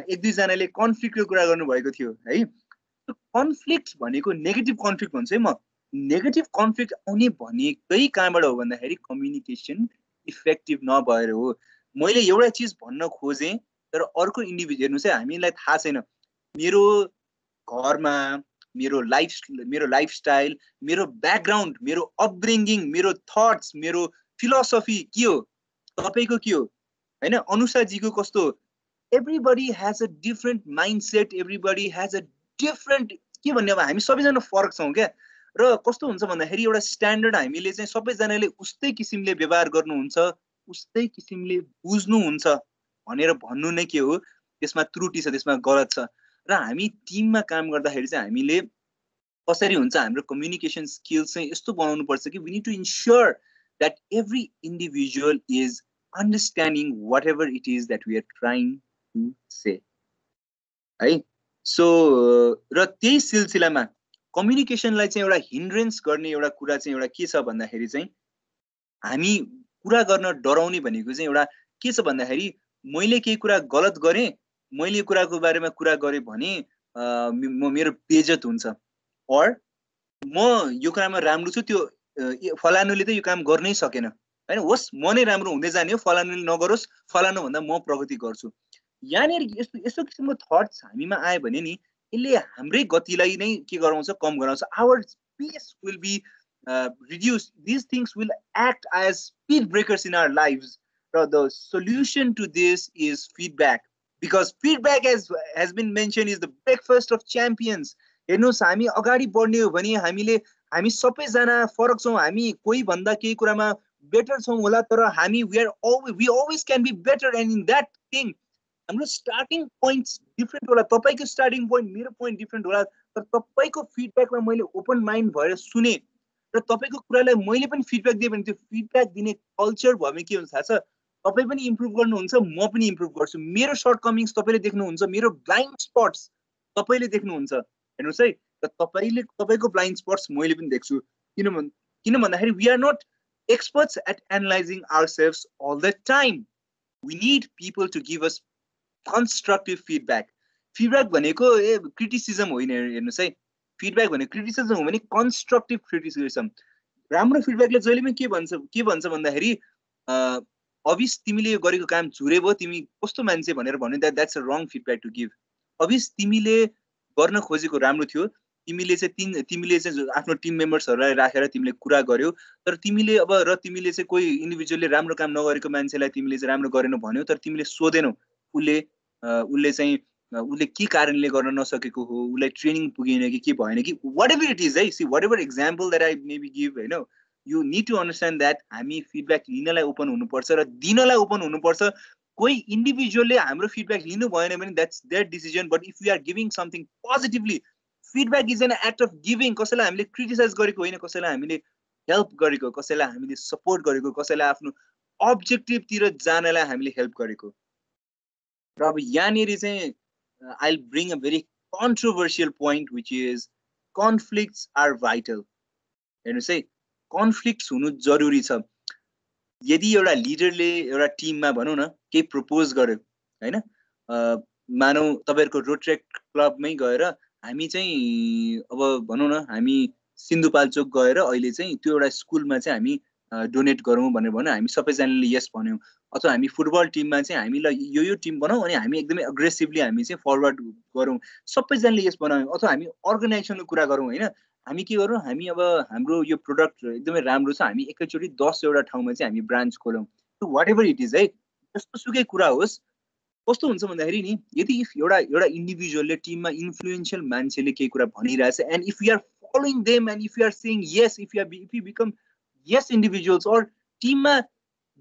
एक दुई जनाले कन्फ्लिक्टको कुरा गर्नु भएको थियो है। कन्फ्लिक्ट भनेको नेगेटिभ कन्फ्लिक्ट भन्छु है म। नेगेटिभ कन्फ्लिक्ट आउने भनेकै कहाँबाट हो भन्दाखेरि कम्युनिकेसन इफेक्टिभ नभएर हो। मैले एउटा चीज भन्न खोजेँ तर अर्को इन्डिभिजुअल, हेर्नुस् है, हामीलाई थाहा छैन मेरो घरमा मेरो लाइफस्टाइल, मेरो ब्याकग्राउन्ड, मेरो अपब्रिङ्गिङ, मेरो थट्स, मेरो फिलोसफी के हो, तपाईको के हो, हैन? अनुषाजीको कस्तो, everybody has a different mindset, everybody has a different, के भन्ने, अब हामी सबैजना फरक छौँ क्या। र कस्तो हुन्छ भन्दाखेरि एउटा स्ट्यान्डर्ड हामीले चाहिँ सबैजनाले उस्तै किसिमले व्यवहार गर्नुहुन्छ, उस्तै किसिमले बुझ्नुहुन्छ भनेर भन्नु नै के हो, त्यसमा त्रुटि छ, त्यसमा गलत छ। र हामी टिममा काम गर्दाखेरि चाहिँ हामीले कसरी हुन्छ हाम्रो कम्युनिकेसन स्किल्स चाहिँ यस्तो बनाउनु पर्छ कि we need to ensure that every individual is understanding whatever it is that we are trying to say है। सो र त्यही सिलसिलामा कम्युनिकेसनलाई चाहिँ एउटा हिन्ड्रेन्स गर्ने एउटा कुरा चाहिँ एउटा के छ भन्दाखेरि चाहिँ हामी कुरा गर्न डराउने भनेको चाहिँ एउटा के छ भन्दाखेरि मैले केही कुरा गलत गरेँ, मैले यो कुराको बारेमा कुरा गरेँ भने मेरो बेइज्जत हुन्छ, और म यो कुरामा राम्रो छु, त्यो फलानुले त यो काम गर्नै सकेन, हैन? होस् म नै राम्रो हुँदै जाने हो, फलानुले नगरोस्, फलानु भन्दा म प्रगति गर्छु। यहाँनिर यस्तो किसिमको थट्स हामीमा आयो भने नि यसले हाम्रै गतिलाई नै के गराउँछ, कम गराउँछ। Our space will be reduced. These things will act as speed breakers in our lives. The solution to this is feedback, because feedback has been mentioned is the breakfast of champions. हेर्नुस्, हामी अगाडि बढ्ने हो भने हामी सबैजना फरक छौँ, हामी कोही भन्दा केही कुरामा बेटर छौँ होला, तर हामी we always can be better, and in that thing हाम्रो स्टार्टिङ पोइन्ट्स डिफरेन्ट होला। तपाईको स्टार्टिङ पोइन्ट मेरो पोइन्ट डिफरेन्ट होला, तर तपाईको फिडब्याकमा मैले ओपन माइन्ड भएर सुने र तपाईको कुरालाई मैले पनि फिडब्याक दिएँ भने त्यो फिडब्याक दिने कल्चर भयो भने के हुन्छ थाहा छ? तपाई पनि इम्प्रुभ गर्नुहुन्छ, म पनि इम्प्रुभ गर्छु। मेरो सर्टकमिङ्स तपाईले देख्नुहुन्छ, मेरो ब्लाइन्ड स्पट्स तपाईले देख्नुहुन्छ। हेर्नुस् है, र तपाईको ब्लाइन्ड स्पट्स मैले पनि देख्छु। किन भन्दाखेरि we are not experts at analysing ourselves all the time. We need people to give us constructive feedback. Feedback भनेको क्रिटिसिजम होइन। हेर्नुस् है, फिडब्याक भनेको क्रिटिसिजम हो भने कन्स्ट्रक्टिभ क्रिटिसिजम। राम्रो फिडब्याकले जहिले पनि के भन्छ भन्दाखेरि अभिस तिमीले यो गरेको काम झुरे भयो, तिमी कस्तो मान्छे भनेर भन्नु, that's a wrong feedback to give. Abhis तिमीले गर्न खोजेको राम्रो थियो, तिमीले चाहिँ आफ्नो टिम मेम्बर्सहरूलाई राखेर तिमीले कुरा गर्यौ, तर तिमीले चाहिँ कोही इन्डिभिजुअलले राम्रो काम नगरेको मान्छेलाई तिमीले चाहिँ राम्रो गरेनौ भन्यौ, तर तिमीले सोधेनौ उसले के कारणले गर्न नसकेको हो, उसलाई ट्रेनिङ पुगेन कि भएन कि वाट एभर इट इज है। See whatever example that I maybe give, होइन, you need to understand that हामी फिडब्याक लिनलाई ओपन हुनुपर्छ र दिनलाई ओपन हुनुपर्छ। कोही इन्डिभिजुअलले हाम्रो फिडब्याक लिनु भएन भने that's their decision, but if you are giving something positively, feedback is an act of giving. कसैलाई हामीले क्रिटिसाइज गरेको होइन, कसैलाई हामीले हेल्प गरेको, कसैलाई हामीले सपोर्ट गरेको, कसैलाई आफ्नो अब्जेक्टिभतिर जानलाई हामीले हेल्प गरेको। र अब यहाँनिर चाहिँ I'll bring a very controversial point, which is conflicts are vital. हेर्नुस् है, कन्फ्लिक्ट्स हुनु जरुरी छ। यदि एउटा लिडरले एउटा टिममा भनौँ न केही प्रपोज गर्यो, हैन, मानौ तपाईहरुको रोटेरी क्लबमै गएर हामी चाहिँ अब भनौँ न हामी सिन्धुपाल्चोक गएर अहिले चाहिँ त्यो एउटा स्कुलमा चाहिँ हामी डोनेट गरौँ भनेर भन्यो, हामी सबैजनाले यस भन्यौँ। अथवा हामी फुटबल टिममा चाहिँ हामीलाई यो टिम बनाऊ अनि हामी एकदमै अग्रेसिभली हामी चाहिँ फरवर्ड गरौँ, सबैजनाले यस बनायौँ। अथवा हामी अर्गनाइजेसनको कुरा गरौँ, हैन, हामी के गरौँ, हामी अब हाम्रो यो प्रोडक्ट एकदमै राम्रो छ, हामी एकैचोटि 10 वटा ठाउँमा चाहिँ हामी ब्रान्च खोलौँ, वाट एभर इट इज है, जस्तो सुकै कुरा होस्। कस्तो हुन्छ भन्दाखेरि नि, यदि इफ एउटा इन्डिभिजुअलले टिममा इन्फ्लुएन्शियल मान्छेले केही कुरा भनिरहेछ and if you are following them and if you are saying yes, if you become yes individuals, or टिममा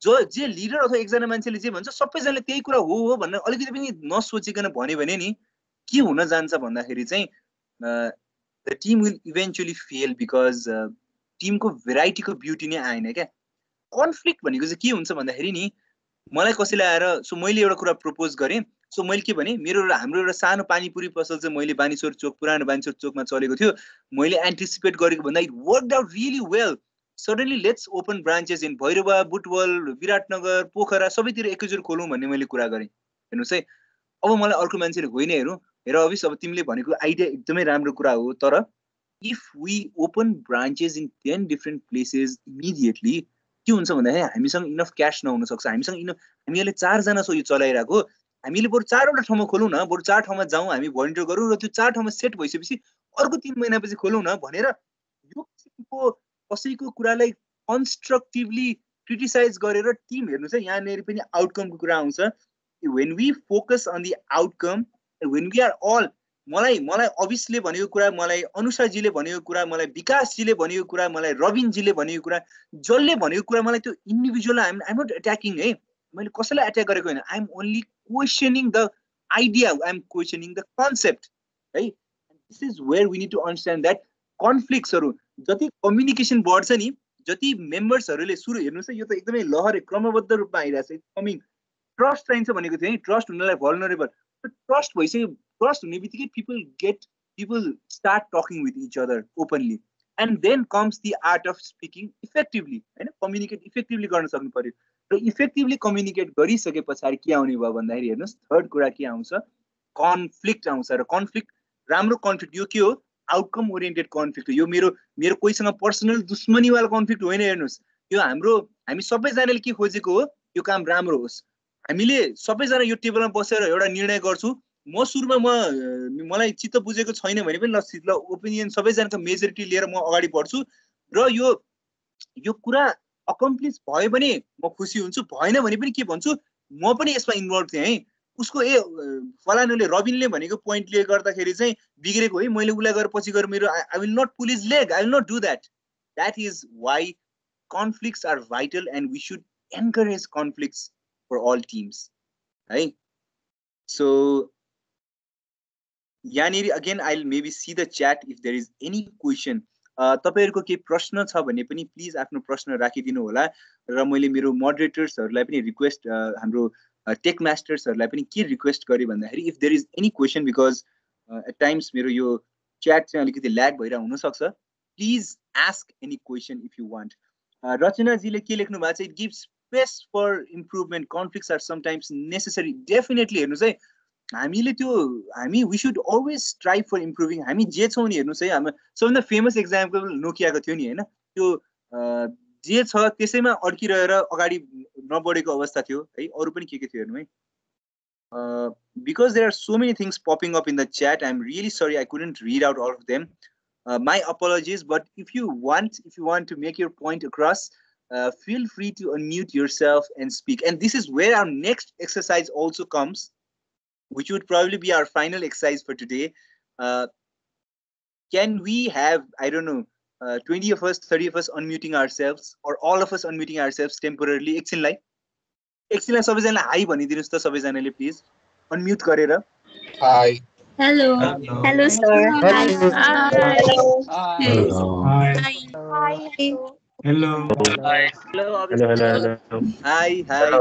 जे लिडर अथवा एकजना मान्छेले जे भन्छ सबैजनाले त्यही कुरा हो भनेर अलिकति पनि नसोचिकन भन्यो भने नि के हुन जान्छ भन्दाखेरि चाहिँ the team will eventually fail, because टिमको भेराइटीको ब्युटी नै आएन क्या। कन्फ्लिक्ट भनेको चाहिँ के हुन्छ भन्दाखेरि नि, मलाई कसैले आएर सो मैले एउटा कुरा प्रपोज गरेँ, सो मैले के भने हाम्रो एउटा सानो पानीपुरी पसल चाहिँ मैले बानेश्वर चोक, पुरानो बानेश्वर चोकमा चलेको थियो, मैले एन्टिसिपेट गरेको भन्दा it worked out really well. Suddenly let's open branches in Bhairahawa, Butwal, Biratnagar, Pokhara सबैतिर एकैचोटि खोलौँ भन्ने मैले कुरा गरेँ। हेर्नुहोस् है, अब मलाई अर्को मान्छेले होइन हेर अभिस, अब तिमीले भनेको आइडिया एकदमै राम्रो कुरा हो, तर if we open branches in 10 different places immediately के हुन्छ भन्दाखेरि हामीसँग इनफ क्यास नहुन सक्छ, हामीसँग हामी अहिले 4 जना छौँ यो चलाइरहेको, हामीले बरु 4वटा ठाउँमा खोलौँ न, बरु 4 ठाउँमा जाउँ, हामी भलिन्टियर गरौँ र त्यो 4 ठाउँमा सेट भइसकेपछि अर्को 3 महिनापछि खोलौँ न भनेर यो किसिमको कसैको कुरालाई कन्स्ट्रक्टिभली क्रिटिसाइज गरेर टिम हेर्नुहोस् है, यहाँनिर पनि आउटकमको कुरा आउँछ। when we focus on the outcome, when we are all मलाई अभिसले भनेको कुरा, मलाई अनुषाजीले भनेको कुरा, मलाई विकासजीले भनेको कुरा, मलाई रविनजीले भनेको कुरा, जसले भनेको कुरा, मलाई त्यो individual I am not attacking है, मैले कसैलाई एट्याक गरेको होइन, I am only questioning the idea, I am questioning the concept है। This is where we need to understand that कन्फ्लिक्ट्सहरू जति कम्युनिकेसन बढ्छ नि, जति मेम्बर्सहरूले सुरु हेर्नुहोस् है, यो त एकदमै लहरे क्रमबद्ध रूपमा आइरहेको छ, कमिङ ट्रस्ट चाहिन्छ भनेको थियो है, ट्रस्ट हुनलाई भल्नरेबल, ट्रस्ट भइसक्यो, ट्रस्ट हुने बित्तिकै people start talking with each other openly, and then comes the art of speaking effectively, हैन, कम्युनिकेट इफेक्टिभली गर्न सक्नु पर्यो, र इफेक्टिभली कम्युनिकेट गरिसके पछाडि के आउने भयो भन्दाखेरि हेर्नुहोस्, थर्ड कुरा के आउँछ, कन्फ्लिक्ट आउँछ। र कन्फ्लिक्ट, राम्रो कन्फ्लिक्ट यो के हो, आउटकम ओरिएन्टेड कन्फ्लिक्ट हो। यो मेरो कोहीसँग पर्सनल दुश्मनीवाला कन्फ्लिक्ट होइन। हेर्नुहोस्, यो हामी सबैजनाले के खोजेको हो, यो काम राम्रो होस्, हामीले सबैजना यो टेबलमा बसेर एउटा निर्णय गर्छु, म सुरुमा मलाई चित्त बुझेको छैन भने पनि ल ओपिनियन सबैजनाको मेजोरिटी लिएर म अगाडि बढ्छु, र यो कुरा अकम्प्लिस भयो भने म खुसी हुन्छु, भएन भने पनि के भन्छु, म पनि यसमा इन्भल्भ थिएँ है, उसको फलानुले रबिनले भनेको पोइन्टले गर्दाखेरि चाहिँ बिग्रेको है, मैले उसलाई गएर पछि गएर मेरो I will not pull his leg, I will not do that. That is why conflicts are vital and we should encourage conflicts for all teams, right? So yaniri again I'll maybe see the chat if there is any question. तपाईहरुको के प्रश्न छ भने पनि please आफ्नो प्रश्न राखिदिनु होला, र मैले मेरो मोडरेटर्सहरुलाई पनि रिक्वेस्ट, हाम्रो टेक मास्टर्सहरुलाई पनि के रिक्वेस्ट गरे भन्दाखेरि if there is any question, because at times मेरो यो च्याट चाहिँ अलिकति ल्याग भइरा हुन सक्छ, please ask any question if you want. Rachana जीले के लेख्नु भएको छ, it gives space for improvement, conflicts are sometimes necessary, definitely हेर्नुस् है, we should always strive for improving। हामी जे छौं नि हेर्नुस् है, हाम्रो सबैभन्दा फेमस एक्जाम्पल नोकियाको थियो नि हैन, त्यो जे छ त्यसैमा अड्किरहेर अगाडि नबढेको अवस्था थियो है। अरु पनि के थियो हेर्नु है, because there are so many things popping up in the chat, I'm really sorry I couldn't read out all of them, my apologies, but if you want to make your point across, feel free to unmute yourself and speak. And this is where our next exercise also comes, which would probably be our final exercise for today. Can we have, I don't know, 20 of us, 30 of us unmuting ourselves, or all of us unmuting ourselves temporarily? एकछिनलाई सबैजनाले high भनिदिनुस् त, सबैजनाले please unmute गरेर। High. Hello hello sir. Hello. Hi. So,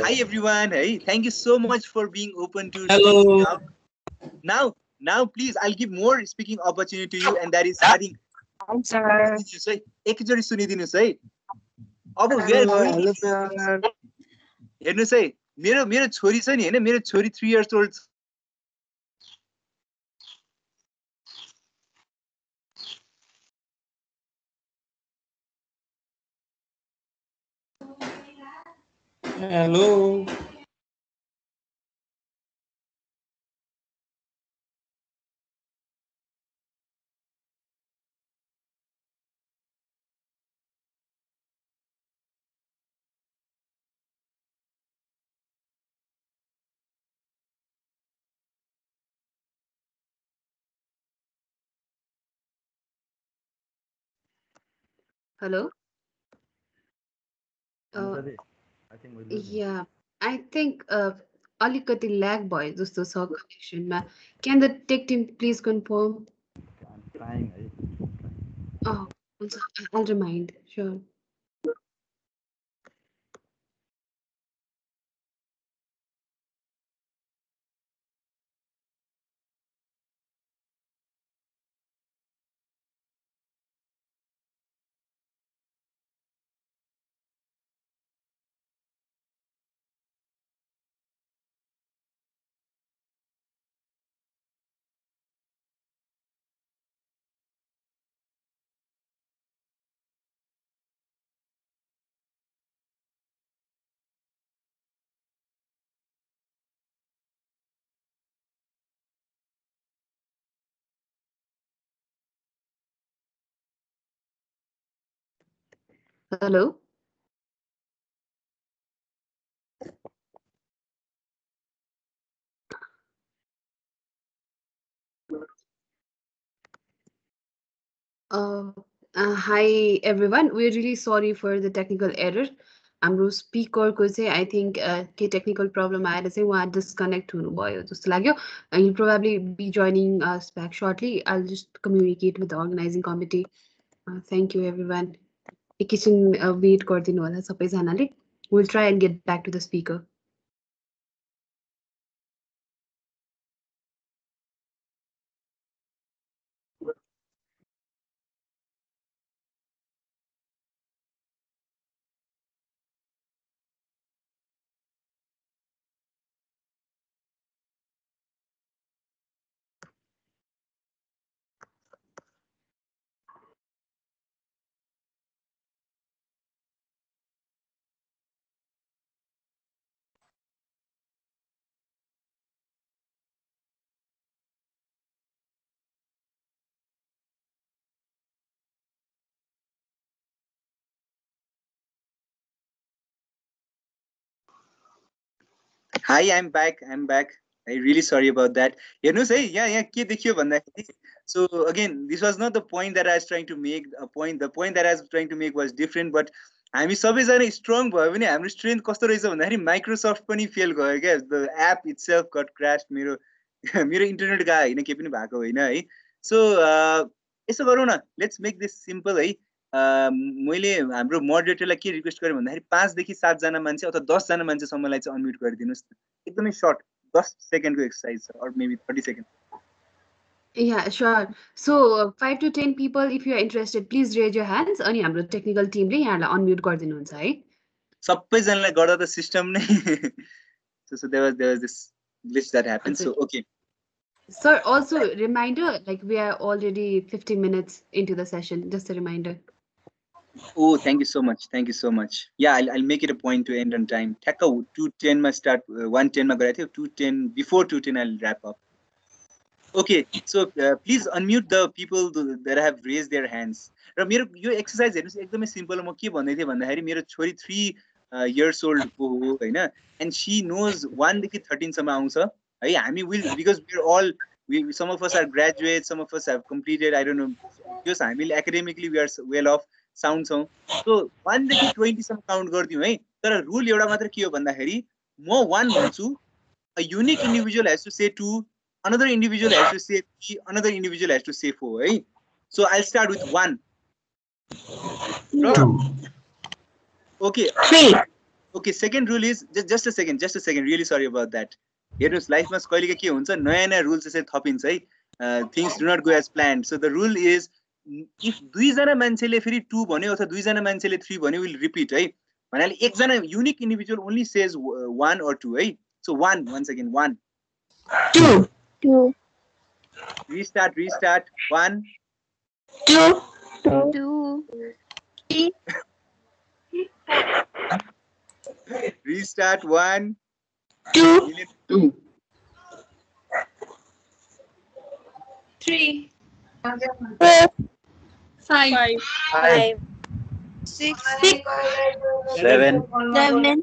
hi everyone. Hey, thank you so much for being open to speaking up. Now, please, I'll give more speaking opportunity to you, and that is starting. Hi, sir. एकचोटि सुनिदिनुस् है। अब हेर्नुस् है, मेरो छोरी छ नि हैन, मेरो छोरी 3 years old। Hello. Hello? Uh, yeah, I think alikati lag भयो जस्तो छ कनेक्सनमा. Can the tech team please confirm? Oh, I'll remind. Sure. Hello? Hi everyone. We're really sorry for the technical error. हाम्रो स्पिकरको चाहिँ आई थिङ्क के technical problem आएर चाहिँ उहाँ disconnect हुनुभयो जस्तो लाग्यो. You'll probably be joining us back shortly. I'll just communicate with the organizing committee. Thank you everyone. एकैछिन वेट गरिदिनु होला सबैजनाले. We'll try and get back to the speaker. Hi, I'm back. I'm really sorry about that. Heर्नुहोस् है, यहाँ के देखियो भन्दाखेरि, so again, this was not the point that I was trying to make. The point that I was trying to make was different, but हामी सबैजना strong भयो भने हाम्रो स्ट्रेन्थ कस्तो रहेछ भन्दाखेरि माइक्रोसफ्ट पनि फेल गयो क्या. The app itself got crashed. मेरो मेरो इन्टरनेट गएको होइन, केही पनि भएको होइन है. सो यसो गरौँ न, लेट्स मेक दिस सिम्पल है. मैले हाम्रो मोडरेटरलाई के रिक्वेस्ट गरेँ भन्दाखेरि 5 देखि 7 जना मान्छे अथवा 10 जना मान्छेसम्मलाई चाहिँ अनम्युट गरिदिनुहोस्. एकदमै सर्ट 10 सेकेन्डको एक्सर्साइज छ, or maybe 30 second. Yeah, sure. So 5 to 10 people, if you are interested, please raise your hands. अनि हाम्रो टेक्निकल टिमले यहाँलाई अनम्युट गरिदिनुहुन्छ है. सबैजनालाई गर्दा त सिस्टम नै so there was this glitch that happened. So okay. Sir, also reminder, like we are already 50 minutes into the session. Just a reminder. Oh, thank you so much. Thank you so much. Yeah, I'll make it a point to end on time. ठ्याक्क 2:10 मा start 1:10 मा गराएको थियो. 2:10 before 2:10 I'll wrap up. Okay, so please unmute the people that have raised their hands. र मेरो यो exercise हेर्नुस् एकदमै सिम्पल. म के भन्दै थिएँ भन्दाखेरि मेरो छोरी 3 years old को हो हैन, and she knows 1 देखि 13 सम्म आउँछ है. हामी will, because we are all, some of us are graduates, some of us have completed, I don't know, just हामीले academically we are well off, sound छौं. So 1 देखि 20 सम्म काउन्ट गर्दियौ है. तर रुल एउटा मात्र के हो भन्दाखेरि म 1 भन्छु, a unique individual has to say 2, another individual has to say 3, another individual has to say 4, right? So I'll start with 1. 2. Okay. 3. Okay, second rule is just a second, really sorry about that. हेर्नुस् लाइफमा कहिलेका के हुन्छ, नयाँ नयाँ rules यसरी थपिन्छ है. Things do not go as planned. So the rule is, if 2 जना मान्छेले फेरि 2 भन्यो अथवा 2 जना मान्छेले 3 भन्यो, will repeat है. भन्नाले एकजना unique individual only says 1 or 2 है. So 1, once again, 1. 2. 2. Restart. 1. 2. 2. 3. Restart. 1. 2. 2. 3. 4. 5. 5. 6. 7. 7.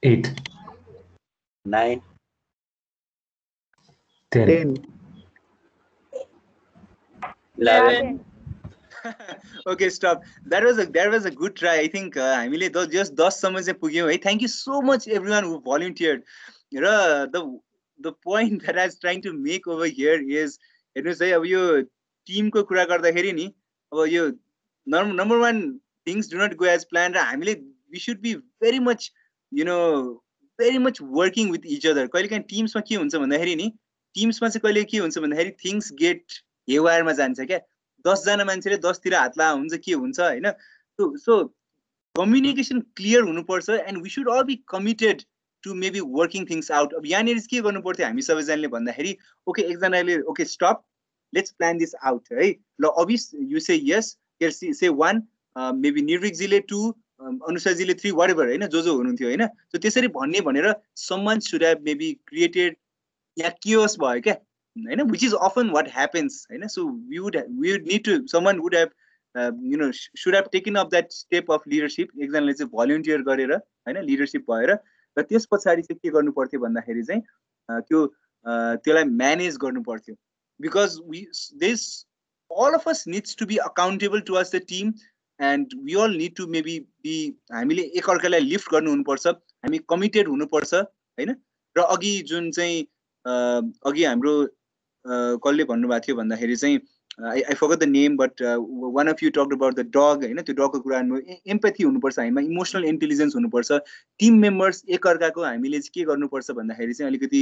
8. 9. 10. 11. Okay, stop. That was a good try. I think हामीले just 10 सम्म चाहिँ पुग्यौं है. Thank you so much everyone who volunteered. The point that I was trying to make over here is हेर्नुस् है अब यो टिमको कुरा गर्दाखेरि नि अब यो number one things do not go as planned र हामीले we should be very much very much working with each other. कहिलेकाहीँ टिम्समा के हुन्छ भन्दाखेरि नि टिम्समा चाहिँ कहिले के हुन्छ भन्दाखेरि things get haywire मा जान्छ क्या 10 जना मान्छेले 10 तिर हात ला हुन्छ के हुन्छ हैन so communication clear हुनुपर्छ and we should all be committed to maybe working things out. अब यहाँनिर के गर्नु पर्थ्यो हामी सबैजनाले भन्दाखेरि ओके एकजनाले okay stop let's plan this out है ल obvious you say yes here say 1 maybe निर्विकजीले 2 अनुसाजीले 3 whatever हैन जो हुनुहुन्थ्यो हैन so त्यसरी भन्ने भनेर someone should have maybe created yeah chaos भयो क्या हैन which is often what happens हैन so we would need to someone would have should have taken up that step of leadership एकजनाले चाहिँ volunteer गरेर हैन leadership भएर र त्यस पछाडी चाहिँ के गर्नु पर्थ्यो भन्दाखेरि चाहिँ त्यो त्यसलाई म्यानेज गर्नु पर्थ्यो because this all of us needs to be accountable towards the team and we all need to maybe be हामीले एक अर्कालाई लिफ्ट गर्नु हुनुपर्छ हामी कमिटेड हुनुपर्छ हैन र अघि जुन चाहिँ अघि हाम्रो कसले भन्नु भएको थियो भन्दाखेरि चाहिँ I forgot the name but one of you talked about the dog हैन त्यो डगको कुरा एम्पैथी हुनुपर्छ हामीमा इमोशनल इन्टेलिजेन्स हुनुपर्छ टिम मेम्बर्स एक अर्काको हामीले चाहिँ के गर्नुपर्छ भन्दाखेरि चाहिँ अलिकति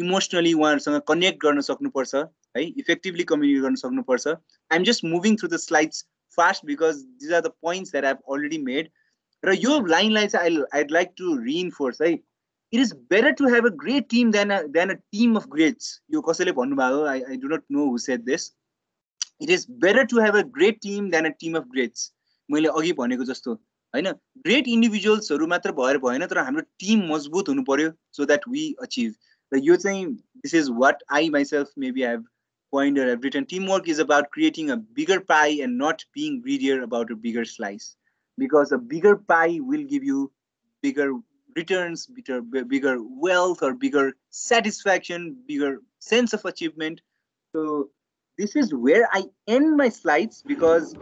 इमोशनली उहाँहरुसँग कनेक्ट गर्न सक्नुपर्छ है इफेक्टिभली कम्युनिकेट गर्न सक्नुपर्छ I am just moving through the slides fast because this are the points that I have already made र यो लाइनलाई चाहिँ I'd like to reinforce है it is better to have a great team than a team of greats यो कसैले भन्नुभयो I do not know who said this it is better to have a great team than a team of greats मैले अघि भनेको जस्तो हैन great इन्डिभिजुअल्सहरु मात्र भएर भएन तर हाम्रो टिम मजबुत हुनु पर्यो so that we achieve र यो चाहिँ this is what I myself maybe have coined or have written teamwork is about creating a bigger pie and not being greedier about a bigger slice because a bigger pie will give you bigger returns, bigger wealth or bigger satisfaction, bigger sense of achievement. So this is where I end my slides because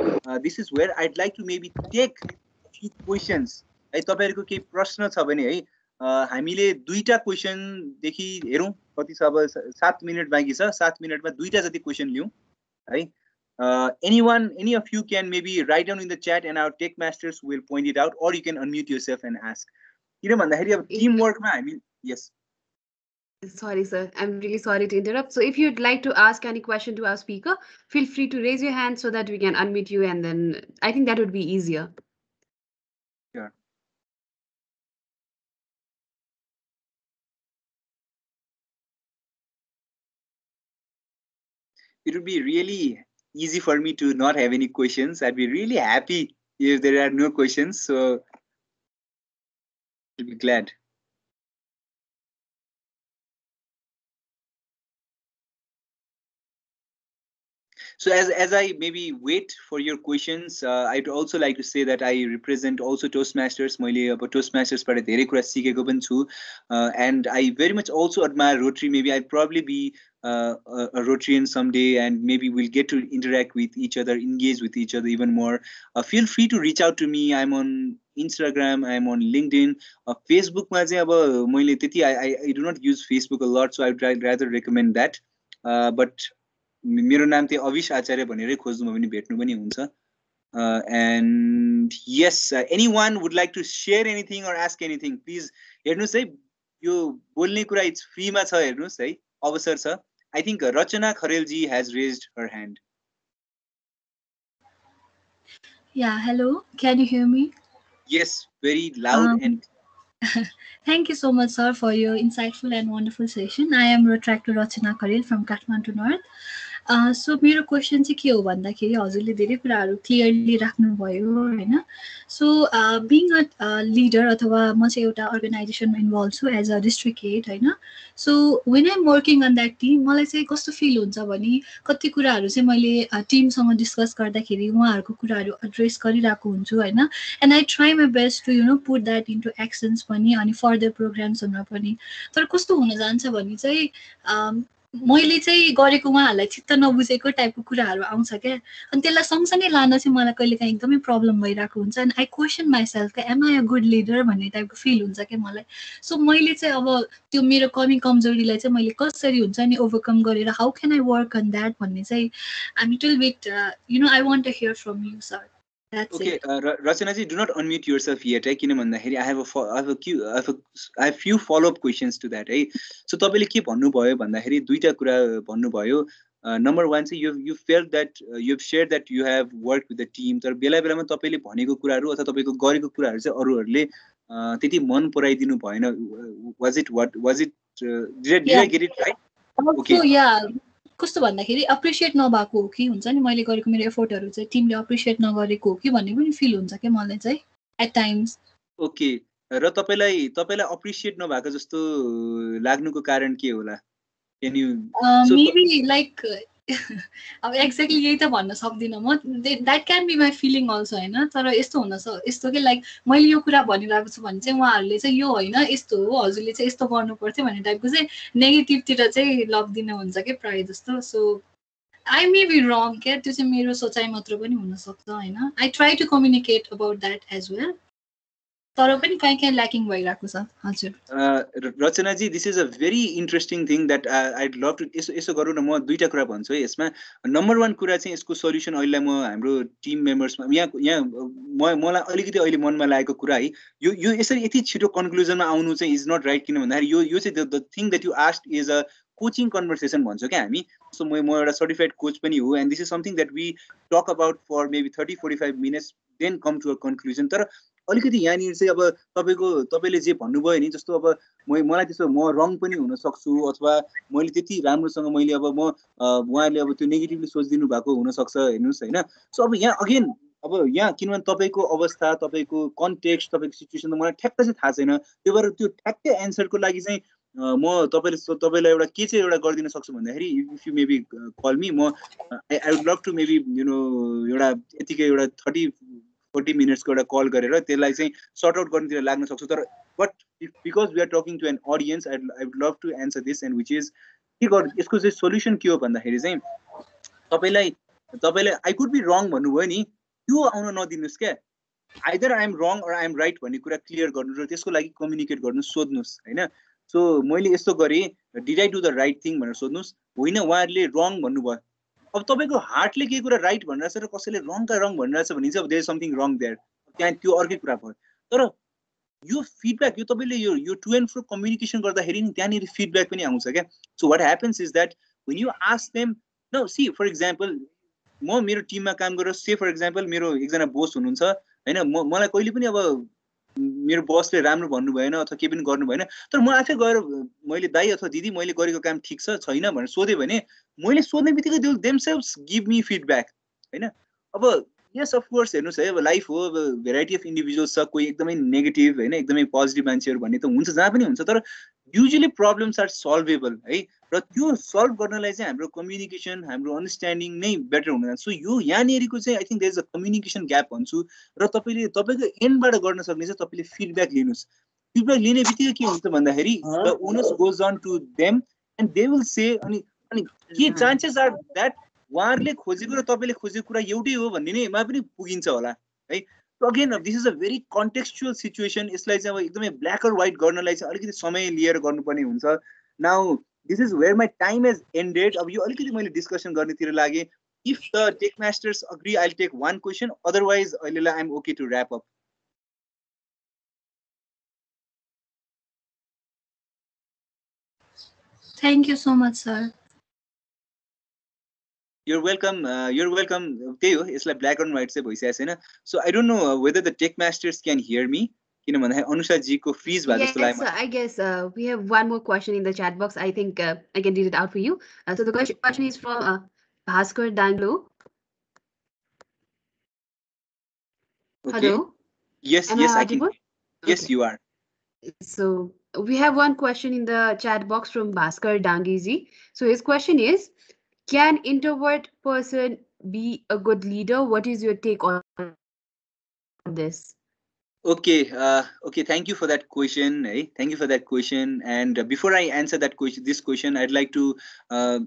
this is where I'd like to maybe take a few questions. है तपाईहरुको केही प्रश्न छ भने है हामीले दुईटा question देखि हेरौं कति छ अब 7 मिनेट बाँकी छ 7 मिनेटमा दुईटा जति क्वेशन लियौं है any of you can maybe write down in the chat and our tech masters will point it out or you can unmute yourself and ask. किन भन्दाखेरि अब टीम वर्कमा हामी yes sorry sir I'm really sorry to interrupt so if you'd like to ask any question to our speaker feel free to raise your hand so that we can unmute you and then I think that would be easier. Sure. It would be really easy for me to not have any questions. I'd be really happy if there are no questions so I'll be glad. So as I maybe wait for your questions, I'd also like to say that I represent also Toastmasters. मैले अब Toastmasters बाट धेरै कुरा सिकेको पनि छु and I very much also admire Rotary. Maybe I'd probably be a Rotarian someday and maybe we'll get to interact with each other, engage with each other even more. Feel free to reach out to me. I'm on Instagram, I'm on LinkedIn. Facebook मा चाहिँ अब मैले त्यति I do not use Facebook a lot, so I would rather recommend that. But मेरो नाम चाहिँ अविश आचार्य भनेरै खोज्नुमा पनि भेट्नु पनि हुन्छ and yes anyone would like to share anything or ask anything please हेर्नुस् है यो बोल्ने कुरा इट्स फ्री मा छ हेर्नुस् है अवसर छ I think Rachana Kharel ji has raised her hand. Yeah, hello, can you hear me? Yes, very loud and Thank you so much, sir, for your insightful and wonderful session. I am Rotractor Rachana Kharel from Kathmandu North. So मेरो question चाहिँ के हो भन्दाखेरि हजुरले धेरै कुराहरू clearly राख्नुभयो हैन सो बीइङ अ लिडर अथवा म चाहिँ एउटा अर्गनाइजेसनमा इन्भल्भ छु एज अ डिस्ट्रिक्ट हेड हैन so when I am working on that team मलाई चाहिँ कस्तो फिल हुन्छ भने कति कुराहरू चाहिँ मैले टिमसँग डिस्कस गर्दाखेरि उहाँहरूको कुराहरू एड्रेस गरिरहेको हुन्छु हैन and I try my best to put that into actions पनि अनि फर्दर प्रोग्राम्सहरूमा पनि तर कस्तो हुन जान्छ भने चाहिँ मैले चाहिँ गरेको उहाँहरूलाई चित्त नबुझेको टाइपको कुराहरू आउँछ क्या अनि त्यसलाई सँगसँगै लान चाहिँ मलाई कहिलेकाहीँ एकदमै प्रब्लम भइरहेको हुन्छ अनि आई क्वेसन माइसेल्फ क्या am I a good leader भन्ने टाइपको फिल हुन्छ क्या मलाई सो मैले चाहिँ अब त्यो मेरो कमी कमजोरीलाई चाहिँ मैले कसरी हुन्छ नि ओभरकम गरेर how can I work on that भन्ने चाहिँ I little bit you know I want to hear from you sir Okay, Rachanaji, do not unmute yourself yet. I have a few follow-up questions to that. So, तपाईले के भन्नुभयो भन्दाखेरि दुईटा कुरा भन्नुभयो. Number one, you felt that you've shared that you have worked with the team. तर बेला बेलामा तपाईले भनेको कुराहरू अथवा तपाईको गरेको कुराहरू चाहिँ अरूहरूले त्यति मन पराइदिनु भएन. Was it did I get it right? Okay. Yeah. कस्तो भन्दाखेरि अप्रिसिएट नभएको हो कि हुन्छ नि मैले गरेको मेरो एफोर्टहरू चाहिँ टिमले अप्रिसिएट नगरेको हो कि भन्ने पनि फिल हुन्छ क्या मलाई चाहिँ एट टाइम्स ओके र तपाईलाई अप्रिसिएट नभएको जस्तो लाग्नुको कारण के होला कैन यु मेबी लाइक अब एक्ज्याक्टली यही त भन्न सक्दिनँ म that can be my feeling also होइन तर यस्तो हुन यस्तो कि लाइक मैले यो कुरा भनिरहेको छु भने चाहिँ उहाँहरूले चाहिँ यो होइन यस्तो हो हजुरले चाहिँ यस्तो गर्नु पर्थ्यो भन्ने टाइपको चाहिँ नेगेटिभतिर चाहिँ लगिदिनु हुन्छ कि प्रायः जस्तो so I may be wrong क्या त्यो चाहिँ मेरो सोचाइ मात्र पनि हुनसक्छ होइन I try to communicate about that as well तर पनि कहीँ ल्याकिङ भइरहेको छ हजुर Rachanaji this is a very interesting thing that I'd love to यसो गरौँ न म दुईटा कुरा भन्छु है यसमा नम्बर वान कुरा चाहिँ यसको सल्युसन अहिले म हाम्रो टिम मेम्बर्समा यहाँ मलाई अलिकति अहिले मनमा लागेको कुरा है यो यसरी यति छिटो कन्क्लुजनमा आउनु चाहिँ इज नट राइट किन भन्दाखेरि यो चाहिँ the thing that you asked is a coaching conversation भन्छौँ क्या हामी सो म एउटा सर्टिफाइड कोच पनि हो and this is something that we talk about for maybe 30-45 minutes then come to a conclusion तर अलिकति यहाँनिर चाहिँ अब तपाईँले जे भन्नुभयो नि जस्तो अब मलाई त्यसो म रङ पनि हुन सक्छु अथवा मैले त्यति राम्रोसँग मैले अब म उहाँहरूले अब त्यो नेगेटिभली सोचिदिनु भएको हुनसक्छ हेर्नुहोस् होइन सो अब यहाँ अगेन अब यहाँ किनभने तपाईँको अवस्था तपाईँको कन्टेक्स्ट तपाईँको सिचुएसन त मलाई ठ्याक्क चाहिँ थाहा छैन त्यो भएर त्यो ठ्याक्कै एन्सरको लागि चाहिँ म तपाईँलाई एउटा के चाहिँ एउटा गरिदिन सक्छु भन्दाखेरि if you maybe call me म I would love to maybe you know एउटा यतिकै एउटा 30-40 मिनट्सको एउटा कल गरेर त्यसलाई चाहिँ सर्ट आउट गर्नुतिर लाग्न सक्छु तर but because we are talking to an audience I would love to answer this and which is के गर्नु यसको चाहिँ सोल्युसन के हो भन्दाखेरि चाहिँ तपाईँलाई आई कुड बी रङ भन्नुभयो नि त्यो आउन नदिनुहोस् क्या either I am wrong or I am right भन्ने कुरा क्लियर गर्नु र त्यसको लागि कम्युनिकेट गर्नु सोध्नुहोस् होइन सो मैले यस्तो गरेँ did I do the right thing भनेर सोध्नुहोस् होइन उहाँहरूले रङ भन्नुभयो अब तपाईँको हार्टले के कुरा राइट भनिरहेछ र कसैले रङ भनिरहेछ भने चाहिँ अब there is something wrong there त्यहाँ त्यो अर्कै कुरा भयो तर यो फिडब्याक यो तपाईँले यो टु एन्ड फ्रो कम्युनिकेसन गर्दाखेरि नि त्यहाँनिर फिडब्याक पनि आउँछ क्या so what happens is that when you ask them न सी फर इक्जाम्पल म मेरो टिममा काम गरेर से फर इक्जाम्पल मेरो एकजना बोस हुनुहुन्छ होइन मलाई कहिले पनि अब मेरो बसले राम्रो भन्नु भएन अथवा केही पनि गर्नु भएन तर म आफै गएर मैले दाइ अथवा दिदी मैले गरेको काम ठिक छ छैन भनेर सोधेँ भने मैले सोध्ने बित्तिकै देमसेल्भ्स गिभ मी फिडब्याक होइन अब यस अफकोर्स हेर्नुहोस् है अब लाइफ हो अब भेराइटी अफ इन्डिभिजुअल्स छ कोही एकदमै नेगेटिभ होइन एकदमै पोजिटिभ मान्छेहरू भन्ने त हुन्छ जहाँ पनि हुन्छ तर युजुअली प्रब्लम्स आर सल्भेबल है र त्यो सल्भ गर्नलाई चाहिँ हाम्रो कम्युनिकेसन हाम्रो अन्डरस्ट्यान्डिङ नै बेटर हुन जान्छ सो यो यहाँनिरको चाहिँ I think there is a communication gap भन्छु र तपाईँको एन्डबाट गर्न सक्ने चाहिँ तपाईँले फिडब्याक लिनुहोस् फिडब्याक लिने बित्तिकै के हुन्छ भन्दाखेरि the owners goes on to them and they will say अनि के चान्सेस आर द्याट उहाँहरूले खोजेको र तपाईँले खोजेको कुरा एउटै हो भन्ने नै मा पनि पुगिन्छ होला है again this is a very contextual situation यसलाई चाहिँ अब एकदमै ब्ल्याक एन्ड व्हाइट गर्नलाई चाहिँ अलिकति समय लिएर गर्नुपर्ने हुन्छ now this is where my time has ended अब यो अलिकति मैले डिस्कसन गर्नेतिर लागेँ if the tech masters agree I take one question otherwise अहिलेलाई I am okay to wrap up thank you so much sir You're welcome. त्यही हो यसलाई ब्ल्याक एन्ड व्हाइट चाहिँ भइसकेको छैन so I don't know whether the tech masters can hear me किन भन्दाखेरि अनुषा जीको फ्रिज भएको जस्तो लाग्यो Yes, I guess we have one more question in the chat box. I think I can read it out for you. So the question is from Bhaskar Danglo. Okay. Hello. Yes, Am yes, I I can. audible? Yes, Okay. you are. So we have one question in the chat box from Bhaskar Dangizi. So his question is, can introvert person be a good leader? What is your take on this? Okay, okay. Thank you for that question. Hey, thank you for that question. And before I answer that question, this question, I'd like to uh,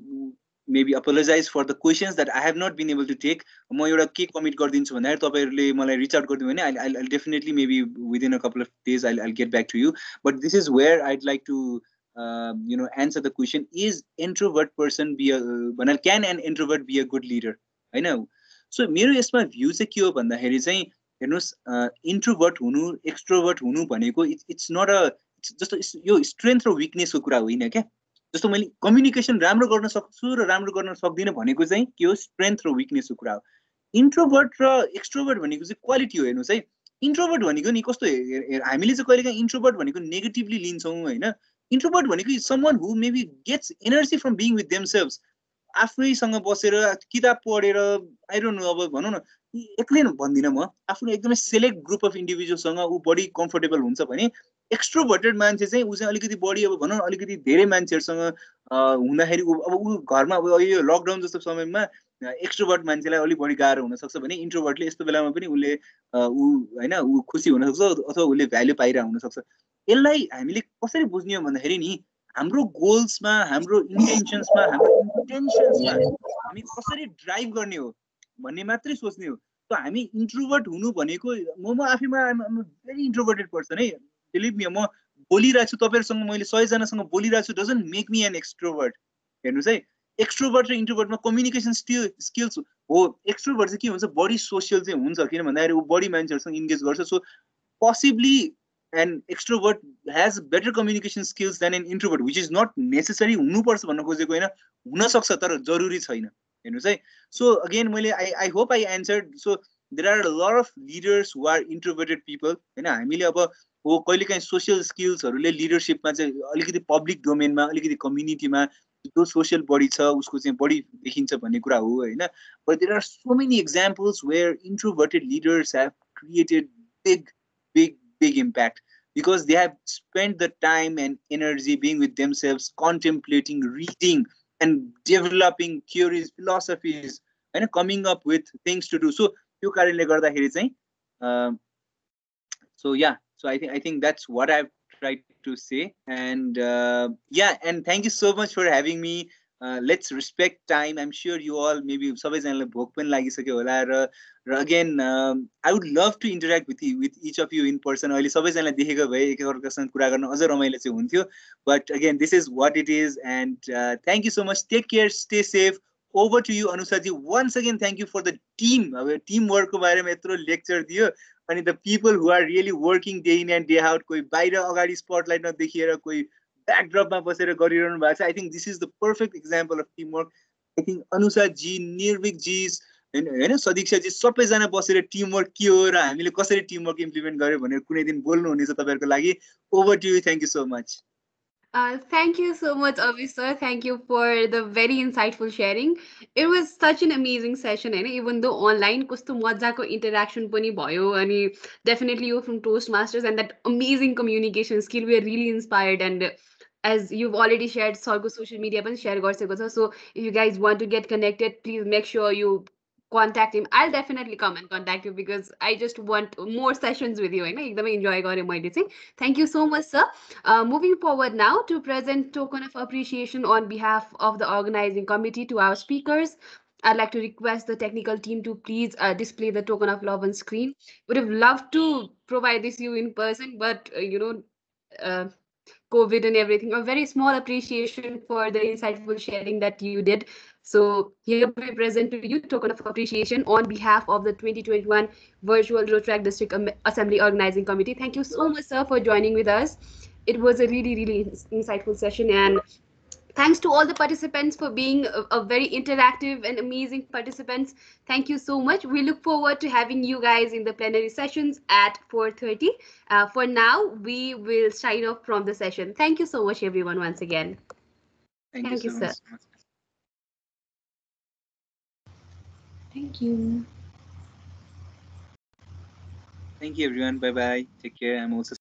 maybe apologize for the questions that I have not been able to take. म एउटा के commit गरिदिन्छु भन्दा तपाईहरुले मलाई reach out गरिदिनु भने I'll definitely maybe within a couple of days I'll get back to you. But this is where I'd like to answer the question: Is introvert person be a can an introvert be a good leader? I know. So मेरो यसमा view चाहिँ के हो भन्दाखेरि चाहिँ हेर्नुस् introvert हुनु extrovert हुनु भनेको इट्स नट अ जस्तो यो स्ट्रेन्थ र विकनेसको कुरा होइन क्या जस्तो मैले कम्युनिकेसन राम्रो गर्न सक्छु र राम्रो गर्न सक्दिनँ भनेको चाहिँ के हो स्ट्रेन्थ र विकनेसको कुरा हो इन्ट्रोभर्ट र एक्सट्रोभर्ट भनेको चाहिँ क्वालिटी हो हेर्नुहोस् है इन्ट्रोभर्ट भनेको नि कस्तो हामीले चाहिँ कहिलेकाहीँ इन्ट्रोभर्ट भनेको नेगेटिभली लिन्छौँ होइन इन्ट्रोभर्ट भनेको someone who maybe gets energy from being with themselves आफैसँग बसेर किताब पढेर आई डोन्ट नो अब भनौँ न एक्लै भन्दिनँ म आफ्नो एकदमै सेलेक्ट ग्रुप अफ इन्डिभिजुअलसँग ऊ बढी कम्फर्टेबल हुन्छ भने एक्सट्रोभर्टेड मान्छे चाहिँ ऊ चाहिँ अलिकति बढी अब भनौँ न अलिकति धेरै मान्छेहरूसँग हुँदाखेरि अब ऊ घरमा अब यो लकडाउन जस्तो समयमा एक्सट्रोभर्ट मान्छेलाई अलिक बढी गाह्रो हुनसक्छ भने इन्ट्रोभर्टले यस्तो बेलामा पनि उसले ऊ होइन ऊ खुसी हुनसक्छ अथवा उसले भ्याल्यु पाइरहेको हुनसक्छ यसलाई हामीले कसरी बुझ्ने हो भन्दाखेरि नि हाम्रो गोल्समा हाम्रो इन्टेन्सन्समा हाम्रो इन्टेन्सन्समा हामी कसरी ड्राइभ गर्ने हो भन्ने मात्रै सोच्ने हो त हामी इन्ट्रोभर्ट हुनु भनेको म आफैमा भेरी इन्ट्रोभर्टेड पर्सन है बिलिभ मी म बोलिरहेको छु तपाईँहरूसँग मैले 100जनासँग बोलिरहेको छु doesn't make me an extrovert हेर्नुहोस् है एक्सट्रोभर्ट र इन्ट्रोभर्टमा कम्युनिकेसन स्किल्स हो एक्सट्रोभर्ट चाहिँ के हुन्छ बढी सोसियल चाहिँ हुन्छ किन भन्दाखेरि ऊ बढी मान्छेहरूसँग इन्गेज गर्छ so possibly an extrovert has better communication skills than an introvert which is not necessary हुनुपर्छ भन्न खोजेको हैन हुन सक्छ तर जरुरी छैन हेर्नुस् है so again मैले I hope I answered so there are a lot of leaders who are introverted people हैन हामीले अब हो कहिलेकाहीँ सोशल स्किल्सहरुले लिडरशिपमा चाहिँ अलिकति पब्लिक डोमेनमा अलिकति कम्युनिटीमा जो सोशल बडी छ उसको चाहिँ बडी देखिन्छ भन्ने कुरा हो हैन but there are so many examples where introverted leaders have created big impact because they have spent the time and energy being with themselves contemplating reading and developing theories philosophies and coming up with things to do so यो कारणले गर्दाखेरि चाहिँ so yeah so I think that's what I've tried to say and yeah and thank you so much for having me let's respect time I'm sure you all maybe सबैजनालाई भोक पनि लागिसक्यो होला र again I would love to interact with you with each of you in person अहिले सबैजनालाई देखेको भए एकअर्कासँग कुरा गर्न अझ रमाइलो चाहिँ हुन्थ्यो but again this is what it is and thank you so much take care stay safe over to you Anusha ji once again thank you for the team अब teamwork को बारेमा यत्रो लेक्चर दियो अनि the people who are really working day in and day out कोही बाहिर अगाडि spotlight नदेखिएर कोही backdrop मा बसेर गरिरहनु भएको छ I think this is the perfect example of teamwork I think Anusha ji Nirvik जी हैन सदीक्षा जी सबैजना बसेर टिमवर्क के हो र हामीले कसरी टिमवर्क इम्प्लिमेन्ट गर्यो भनेर कुनै दिन बोल्नु हुनेछ तपाईहरुको लागि over to you thank you so much Thank you so much, Avi sir. Thank you for the very insightful sharing. It was such an amazing session, and even though online कस्तो मजाको interaction पनि भयो अनि definitely you from Toastmasters and that amazing communication skill we are really inspired and as you've already shared सरको social media पनि share गरिसकेको छ so if you guys want to get connected please make sure you contact him I'll definitely come and contact you because I just want more sessions with you हैन एकदमै enjoy गरे मैले चाहिँ thank you so much sir moving forward now to present token of appreciation on behalf of the organizing committee to our speakers I'd like to request the technical team to please display the token of love on screen would have loved to provide this you in person but COVID and everything. A very small appreciation for the insightful sharing that you did. So here we present to you token of appreciation on behalf of the 2021 Virtual Rotaract District Assembly Organizing Committee. Thank you so much, sir, for joining with us. It was a really insightful session and thanks to all the participants for being a very interactive and amazing participants. Thank you so much. We look forward to having you guys in the plenary sessions at 4:30. For now, we will sign off from the session. Thank you so much, everyone, once again. Thank you, sir. Thank you. Thank you, everyone. Bye-bye. Take care. I'm also